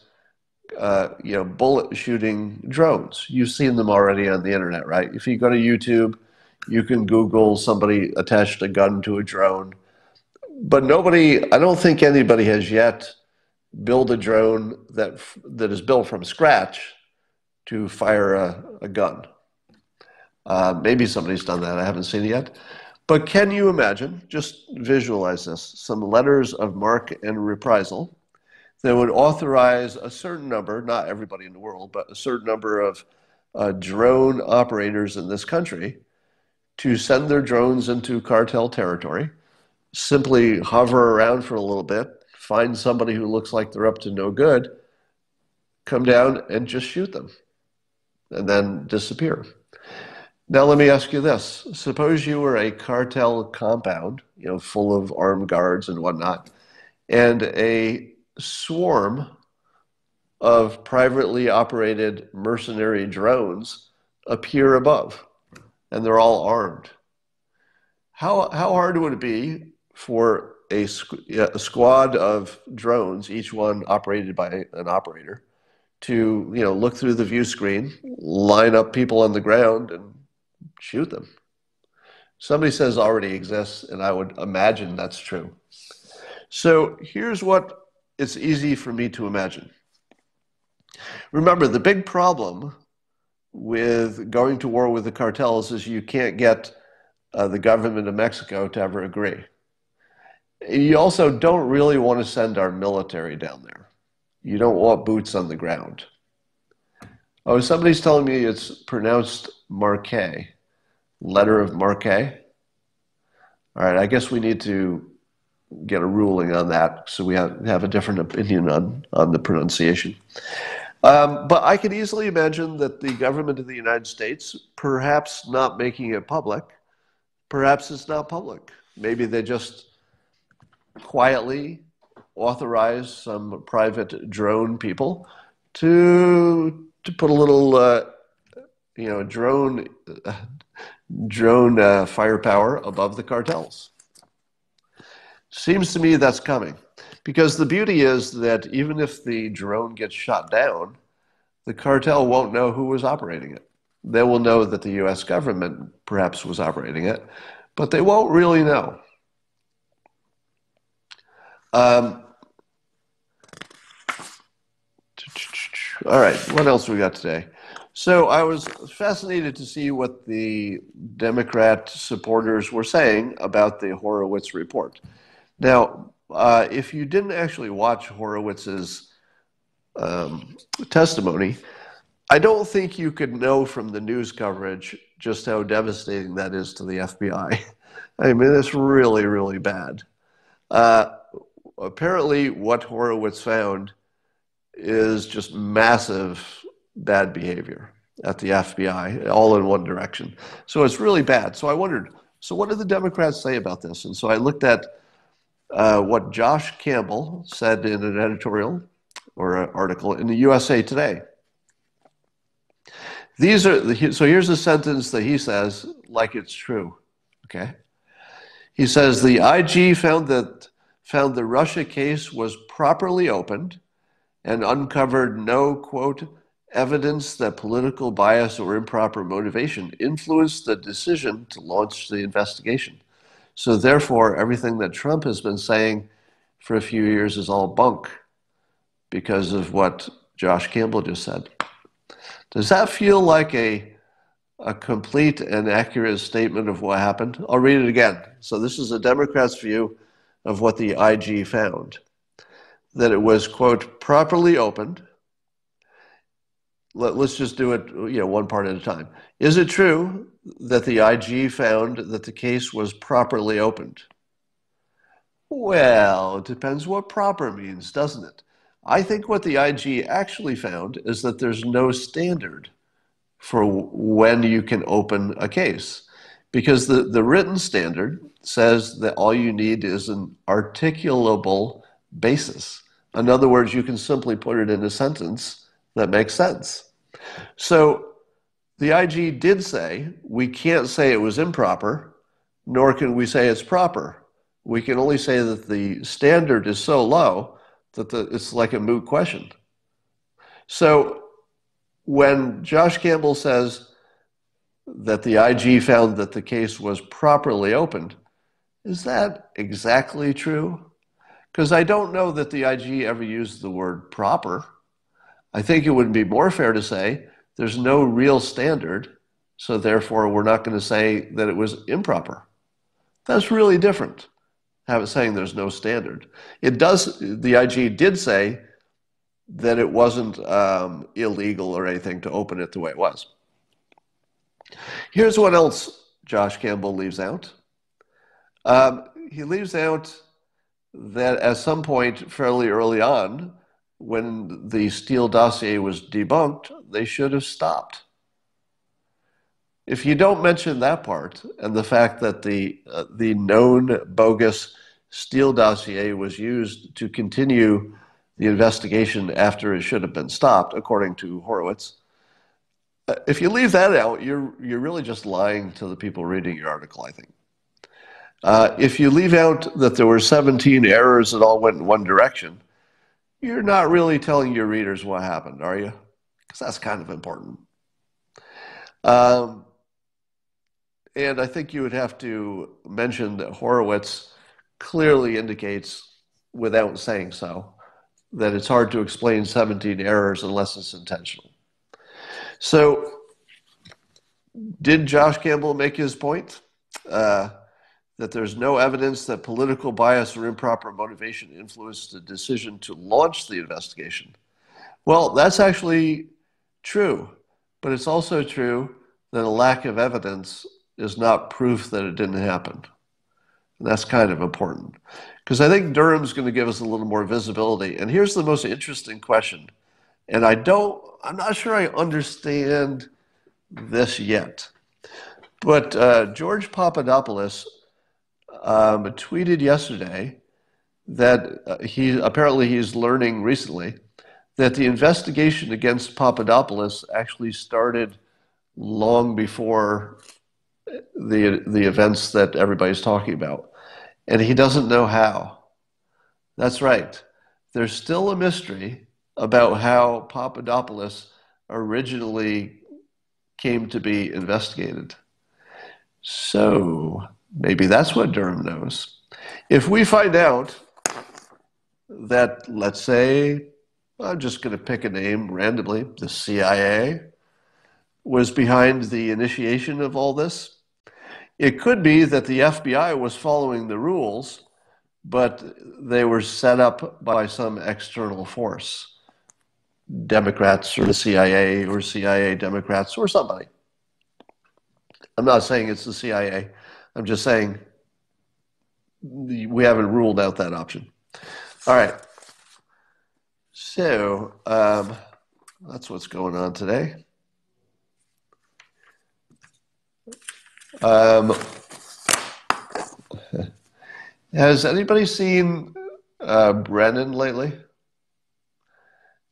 A: bullet shooting drones. You've seen them already on the internet, right? If you go to YouTube, you can Google somebody attached a gun to a drone. But I don't think anybody has yet built a drone that is built from scratch to fire a gun. Maybe somebody's done that. I haven't seen it yet. But can you imagine, just visualize this, some letters of Marque and Reprisal that would authorize a certain number, not everybody in the world, but a certain number of drone operators in this country to send their drones into cartel territory, simply hover around for a little bit, find somebody who looks like they're up to no good, come down and just shoot them, and then disappear. Now let me ask you this. Suppose you were a cartel compound, full of armed guards and whatnot, and a swarm of privately operated mercenary drones appear above, and they're all armed. How hard would it be for a squad of drones, each one operated by an operator, to look through the view screen, line up people on the ground, and shoot them? Somebody says already exists, and I would imagine that's true. So here's what it's easy for me to imagine. Remember, the big problem with going to war with the cartels is you can't get the government of Mexico to ever agree. You also don't really want to send our military down there. You don't want boots on the ground. Oh, somebody's telling me it's pronounced Marque, letter of Marque. All right, I guess we need to get a ruling on that, so we have a different opinion on the pronunciation. But I could easily imagine that the government of the United States, perhaps not making it public, perhaps it's not public. Maybe they just quietly authorize some private drone people to put a little drone firepower above the cartels. Seems to me that's coming, because the beauty is that even if the drone gets shot down, the cartel won't know who was operating it. They will know that the U.S. government perhaps was operating it, but they won't really know. All right, what else we got today? So I was fascinated to see what the Democrat supporters were saying about the Horowitz report. Now, if you didn't actually watch Horowitz's testimony, I don't think you could know from the news coverage just how devastating that is to the FBI. I mean, it's really, really bad. Apparently, what Horowitz found is just massive bad behavior at the FBI, all in one direction. So it's really bad. So I wondered, so what did the Democrats say about this? And so I looked at what Josh Campbell said in an editorial or an article in the USA Today. So here's a sentence that he says like it's true, okay? He says, the IG found the Russia case was properly opened and uncovered no, quote, evidence that political bias or improper motivation influenced the decision to launch the investigation. So therefore, everything that Trump has been saying for a few years is all bunk because of what Josh Campbell just said. Does that feel like a complete and accurate statement of what happened? I'll read it again. So this is a Democrat's view of what the IG found. That it was, quote, properly opened. Let's just do it, one part at a time. Is it true that the IG found that the case was properly opened? Well, it depends what proper means, doesn't it? I think what the IG actually found is that there's no standard for when you can open a case. Because the written standard says that all you need is an articulable basis. In other words, you can simply put it in a sentence that makes sense. So the IG did say, we can't say it was improper, nor can we say it's proper. We can only say that the standard is so low that it's like a moot question. So when Josh Campbell says that the IG found that the case was properly opened, is that exactly true? Because I don't know that the IG ever used the word proper. I think it would be more fair to say there's no real standard, so therefore we're not going to say that it was improper. That's really different, saying there's no standard. The IG did say that it wasn't illegal or anything to open it the way it was. Here's what else Josh Campbell leaves out. He leaves out that at some point fairly early on, when the Steele dossier was debunked, they should have stopped. If you don't mention that part and the fact that the known bogus Steele dossier was used to continue the investigation after it should have been stopped, according to Horowitz, if you leave that out, you're really just lying to the people reading your article, I think. If you leave out that there were 17 errors that all went in one direction, you're not really telling your readers what happened, are you? Because that's kind of important. And I think you would have to mention that Horowitz clearly indicates, without saying so, that it's hard to explain 17 errors unless it's intentional. So, did Josh Campbell make his point? That there's no evidence that political bias or improper motivation influenced the decision to launch the investigation. Well, that's actually true, but it's also true that a lack of evidence is not proof that it didn't happen. And that's kind of important, because I think Durham's going to give us a little more visibility. And here's the most interesting question, and I'm not sure I understand this yet, but George Papadopoulos tweeted yesterday that he's learning recently that the investigation against Papadopoulos actually started long before the events that everybody's talking about, and he doesn't know how. That's right. There's still a mystery about how Papadopoulos originally came to be investigated. So maybe that's what Durham knows. If we find out that, let's say, I'm just going to pick a name randomly, the CIA was behind the initiation of all this, it could be that the FBI was following the rules, but they were set up by some external force, Democrats or the CIA or CIA Democrats or somebody. I'm not saying it's the CIA. I'm just saying we haven't ruled out that option. All right. So that's what's going on today. Has anybody seen Bannon lately?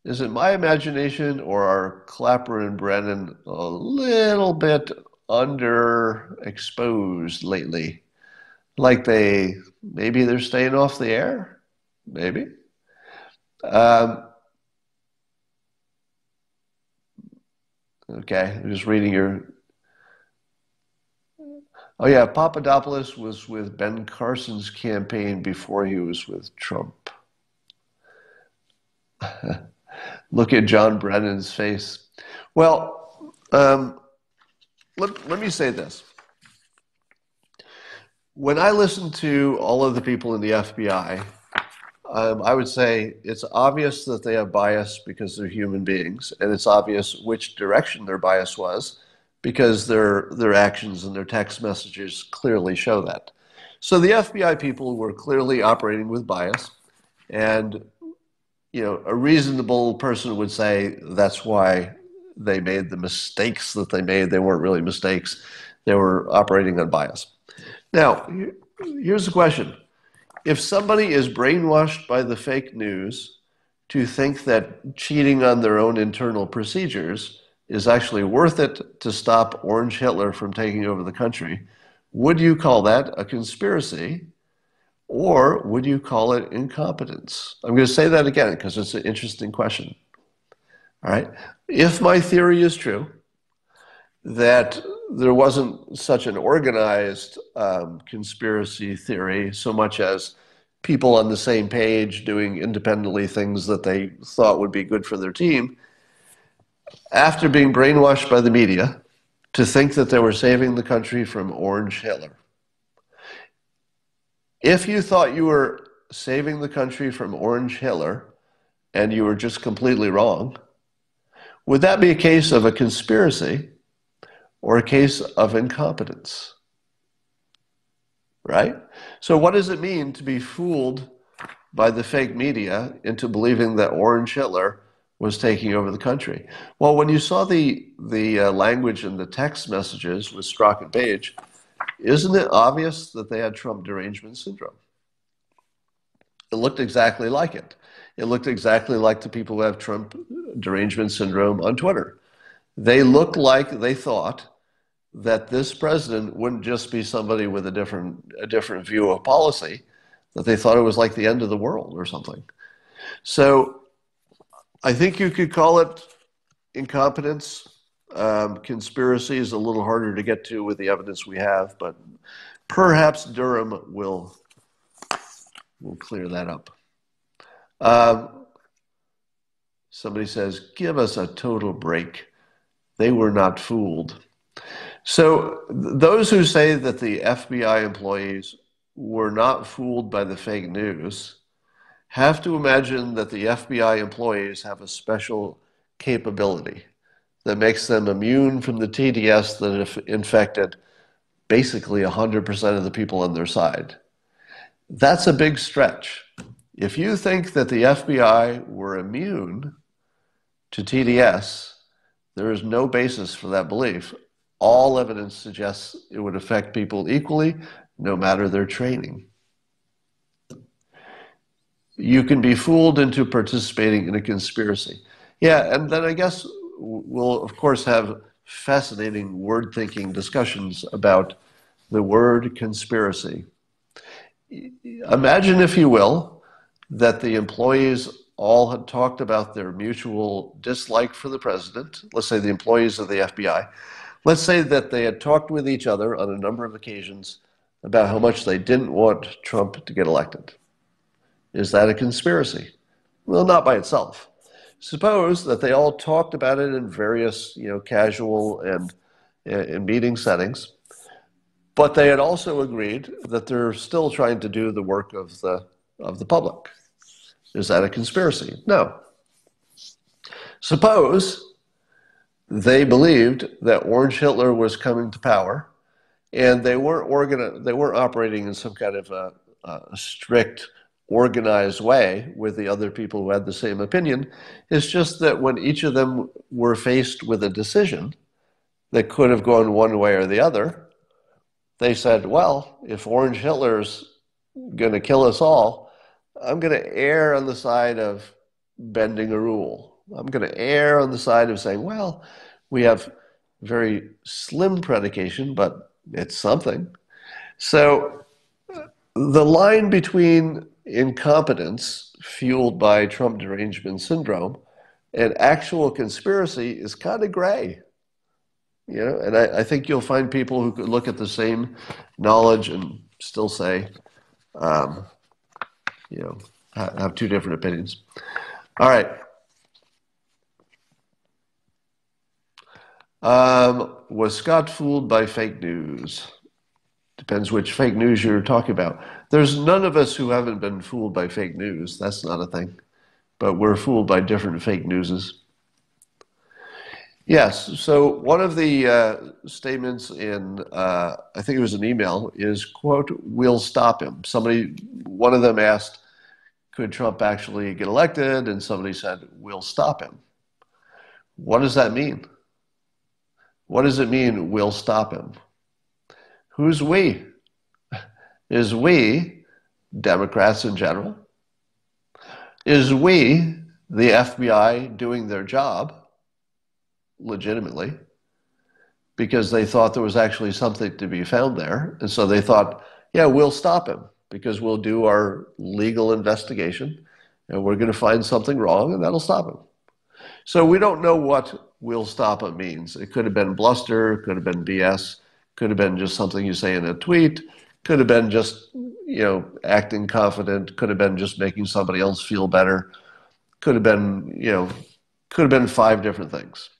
A: Is it my imagination, or are Clapper and Bannon a little bit underexposed lately? Like maybe they're staying off the air? Maybe. Okay, I'm just reading your. Oh yeah, Papadopoulos was with Ben Carson's campaign before he was with Trump. Look at John Brennan's face. Well, let me say this. When I listen to all of the people in the FBI, I would say it's obvious that they have bias because they're human beings, and it's obvious which direction their bias was because their actions and their text messages clearly show that. So the FBI people were clearly operating with bias, and a reasonable person would say that's why they made the mistakes that they made. They weren't really mistakes. They were operating on bias. Now, here's the question. If somebody is brainwashed by the fake news to think that cheating on their own internal procedures is actually worth it to stop Orange Hitler from taking over the country, would you call that a conspiracy? Or would you call it incompetence? I'm going to say that again because it's an interesting question. All right. If my theory is true, that there wasn't such an organized conspiracy theory so much as people on the same page doing independently things that they thought would be good for their team, after being brainwashed by the media to think that they were saving the country from Orange Hitler. If you thought you were saving the country from Orange Hitler and you were just completely wrong, would that be a case of a conspiracy or a case of incompetence? Right? So what does it mean to be fooled by the fake media into believing that Orange Hitler was taking over the country? Well, when you saw the language in the text messages with Strzok and Page, isn't it obvious that they had Trump derangement syndrome? It looked exactly like it. It looked exactly like the people who have Trump derangement syndrome on Twitter. They looked like they thought that this president wouldn't just be somebody with a different view of policy, that they thought it was like the end of the world or something. So I think you could call it incompetence. Conspiracy is a little harder to get to with the evidence we have, but perhaps Durham will clear that up. Somebody says, give us a total break. They were not fooled. So those who say that the FBI employees were not fooled by the fake news have to imagine that the FBI employees have a special capability that makes them immune from the TDS that have infected basically 100% of the people on their side. That's a big stretch. If you think that the FBI were immune to TDS, there is no basis for that belief. All evidence suggests it would affect people equally, no matter their training. You can be fooled into participating in a conspiracy. Yeah, and then I guess we'll, of course, have fascinating word-thinking discussions about the word conspiracy. Imagine, if you will, that the employees all had talked about their mutual dislike for the president. Let's say the employees of the FBI. Let's say that they had talked with each other on a number of occasions about how much they didn't want Trump to get elected. Is that a conspiracy? Well, not by itself. Suppose that they all talked about it in various, casual and in meeting settings, but they had also agreed that they're still trying to do the work of the public. Is that a conspiracy? No. Suppose they believed that Orange Hitler was coming to power, and they weren't operating in some kind of a strict, organized way with the other people who had the same opinion. It's just that when each of them were faced with a decision that could have gone one way or the other, they said, well, if Orange Hitler's going to kill us all, I'm going to err on the side of bending a rule. I'm going to err on the side of saying, well, we have very slim predication, but it's something. So the line between incompetence fueled by Trump derangement syndrome and actual conspiracy is kind of gray. You know, and I think you'll find people who could look at the same knowledge and still say, um, you know, have two different opinions. All right. Was Scott fooled by fake news? Depends which fake news you're talking about. There's none of us who haven't been fooled by fake news. That's not a thing. But we're fooled by different fake newses. Yes. So one of the statements in, I think it was an email, is, quote, "We'll stop him." One of them asked, could Trump actually get elected? And somebody said, "We'll stop him." What does that mean? What does it mean, "we'll stop him"? Who's we? Is we Democrats in general? Is we the FBI doing their job legitimately because they thought there was actually something to be found there? And so they thought, yeah, we'll stop him because we'll do our legal investigation and we're going to find something wrong and that'll stop him. So we don't know what "we'll stop him" means. It could have been bluster, could have been BS, could have been just something you say in a tweet, could have been just, you know, acting confident, could have been just making somebody else feel better, could have been, you know, could have been 5 different things.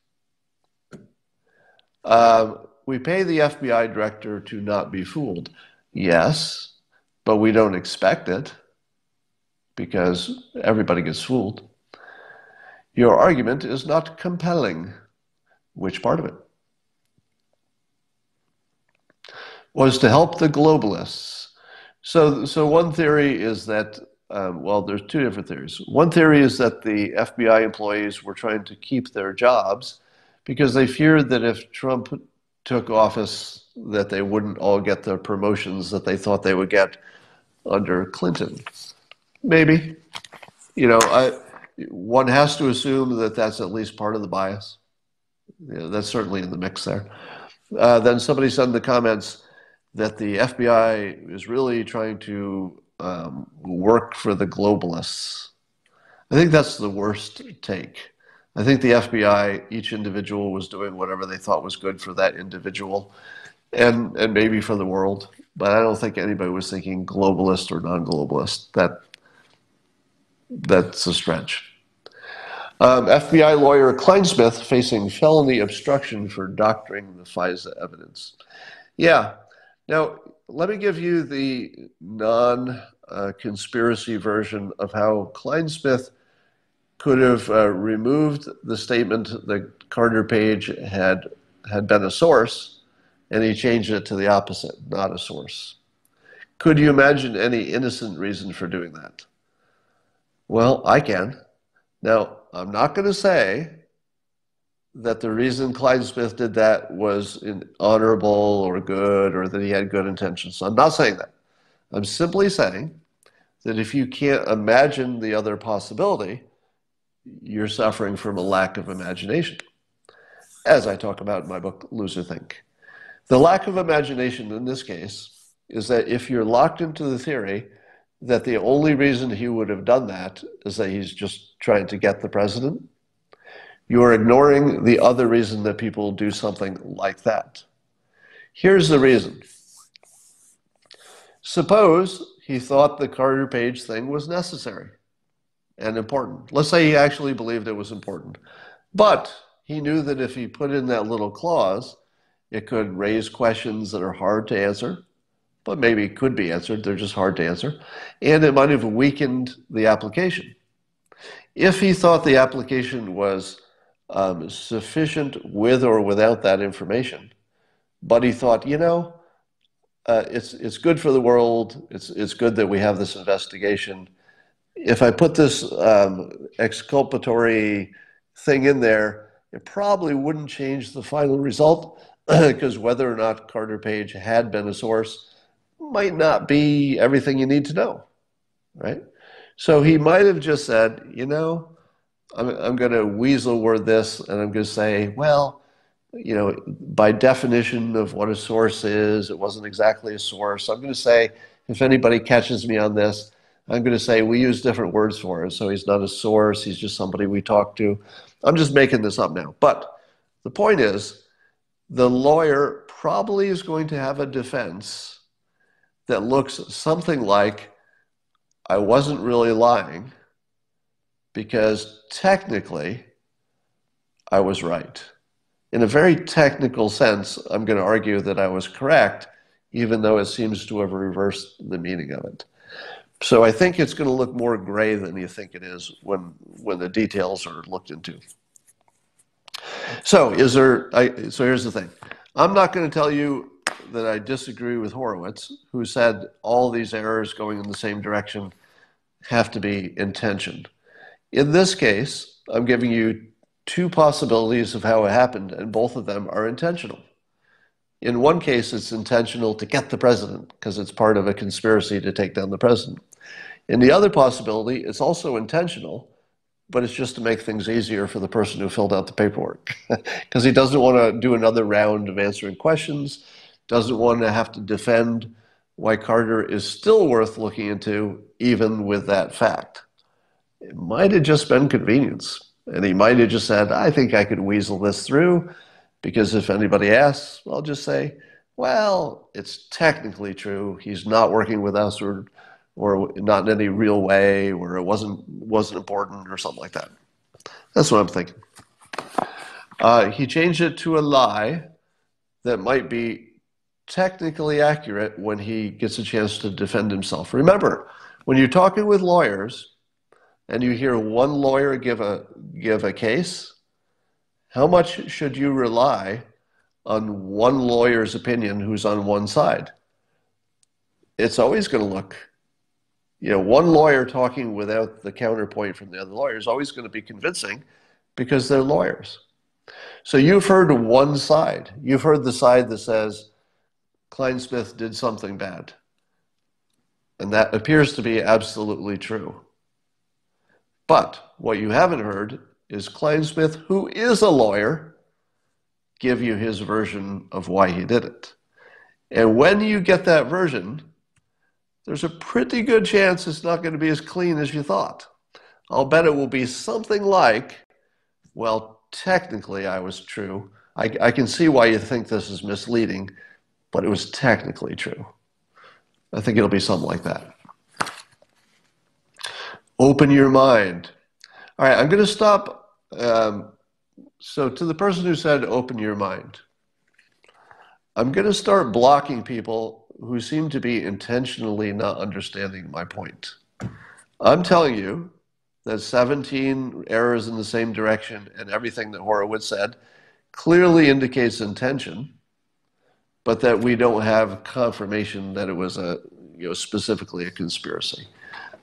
A: We pay the FBI director to not be fooled. Yes, but we don't expect it because everybody gets fooled. Your argument is not compelling. Which part of it? Was to help the globalists. So one theory is that, well, there's 2 different theories. One theory is that the FBI employees were trying to keep their jobs because they feared that if Trump took office, that they wouldn't all get the promotions that they thought they would get under Clinton. Maybe. You know, one has to assume that that's at least part of the bias. You know, that's certainly in the mix there. Then somebody said in the comments that the FBI is really trying to work for the globalists. I think that's the worst take. I think the FBI, each individual was doing whatever they thought was good for that individual and maybe for the world. But I don't think anybody was thinking globalist or non-globalist. That's a stretch. FBI lawyer Kleinsmith facing felony obstruction for doctoring the FISA evidence. Yeah. Now, let me give you the non-conspiracy version of how Kleinsmith could have removed the statement that Carter Page had been a source, and he changed it to the opposite, not a source. Could you imagine any innocent reason for doing that? Well, I can. Now, I'm not going to say that the reason Kleinsmith did that was honorable or good or that he had good intentions. So I'm not saying that. I'm simply saying that if you can't imagine the other possibility, you're suffering from a lack of imagination, as I talk about in my book, Loser Think. The lack of imagination in this case is that if you're locked into the theory that the only reason he would have done that is that he's just trying to get the president, you are ignoring the other reason that people do something like that. Here's the reason. Suppose he thought the Carter Page thing was necessary and important. Let's say he actually believed it was important. But he knew that if he put in that little clause, it could raise questions that are hard to answer, but maybe could be answered. They're just hard to answer. And it might have weakened the application. If he thought the application was sufficient with or without that information, but he thought, you know, it's good for the world. It's good that we have this investigation. If I put this exculpatory thing in there, it probably wouldn't change the final result because whether or not Carter Page had been a source might not be everything you need to know, right? So he might have just said, you know, I'm going to weasel word this and I'm going to say, well, you know, by definition of what a source is, it wasn't exactly a source. I'm going to say, if anybody catches me on this, I'm going to say we use different words for it. So he's not a source. He's just somebody we talk to. I'm just making this up now. But the point is, the lawyer probably is going to have a defense that looks something like, I wasn't really lying because technically I was right. In a very technical sense, I'm going to argue that I was correct, even though it seems to have reversed the meaning of it. So I think it's going to look more gray than you think it is when the details are looked into. So here's the thing. I'm not going to tell you that I disagree with Horowitz, who said all these errors going in the same direction have to be intentioned. In this case, I'm giving you two possibilities of how it happened, and both of them are intentional. In one case, it's intentional to get the president because it's part of a conspiracy to take down the president. In the other possibility, it's also intentional, but it's just to make things easier for the person who filled out the paperwork because he doesn't want to do another round of answering questions, doesn't want to have to defend why Carter is still worth looking into, even with that fact. It might have just been convenience. And he might have just said, I think I could weasel this through, because if anybody asks, I'll just say, well, it's technically true. He's not working with us, or not in any real way, or it wasn't important, or something like that. That's what I'm thinking. He changed it to a lie that might be technically accurate when he gets a chance to defend himself. Remember, when you're talking with lawyers and you hear one lawyer give a case, how much should you rely on one lawyer's opinion who's on one side? It's always going to look, one lawyer talking without the counterpoint from the other lawyer is always going to be convincing because they're lawyers. So you've heard one side. You've heard the side that says Klein-Smith did something bad. And that appears to be absolutely true. But what you haven't heard is Klein-Smith, who is a lawyer, give you his version of why he did it. And when you get that version, there's a pretty good chance it's not going to be as clean as you thought. I'll bet it will be something like, well, technically I was true. I can see why you think this is misleading, but it was technically true. I think it'll be something like that. Open your mind. All right, I'm going to stop. So to the person who said open your mind, I'm going to start blocking people who seem to be intentionally not understanding my point. I'm telling you that 17 errors in the same direction and everything that Horowitz said clearly indicates intention, but that we don't have confirmation that it was specifically a conspiracy.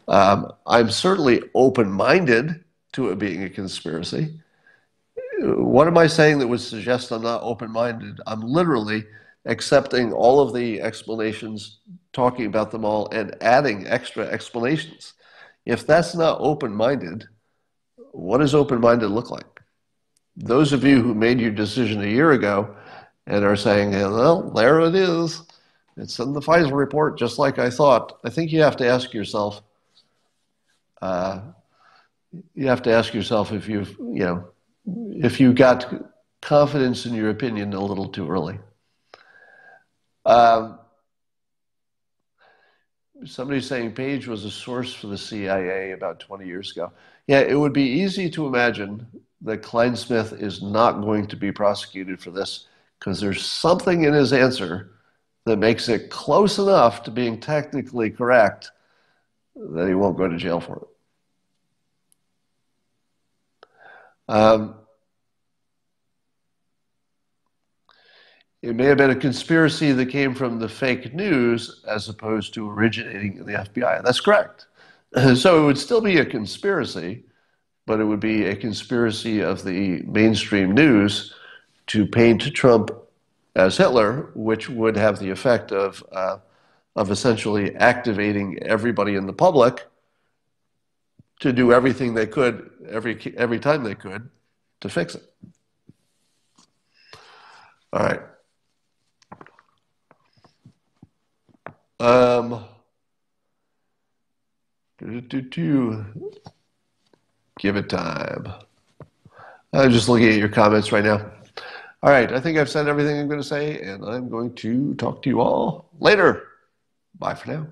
A: I'm certainly open-minded to it being a conspiracy. What am I saying that would suggest I'm not open-minded? I'm literally accepting all of the explanations, talking about them all, and adding extra explanations. If that's not open-minded, what does open-minded look like? Those of you who made your decision a year ago and are saying, well, there it is. It's in the FISA report, just like I thought. I think you have to ask yourself, if you got confidence in your opinion a little too early. Somebody's saying Page was a source for the CIA about 20 years ago. Yeah, it would be easy to imagine that Klein-Smith is not going to be prosecuted for this because there's something in his answer that makes it close enough to being technically correct that he won't go to jail for it. It may have been a conspiracy that came from the fake news as opposed to originating in the FBI. That's correct. So it would still be a conspiracy, but it would be a conspiracy of the mainstream news to paint Trump as Hitler, which would have the effect of essentially activating everybody in the public to do everything they could every time they could to fix it. All right. Give it time. I'm just looking at your comments right now. All right, I think I've said everything I'm going to say, and I'm going to talk to you all later. Bye for now.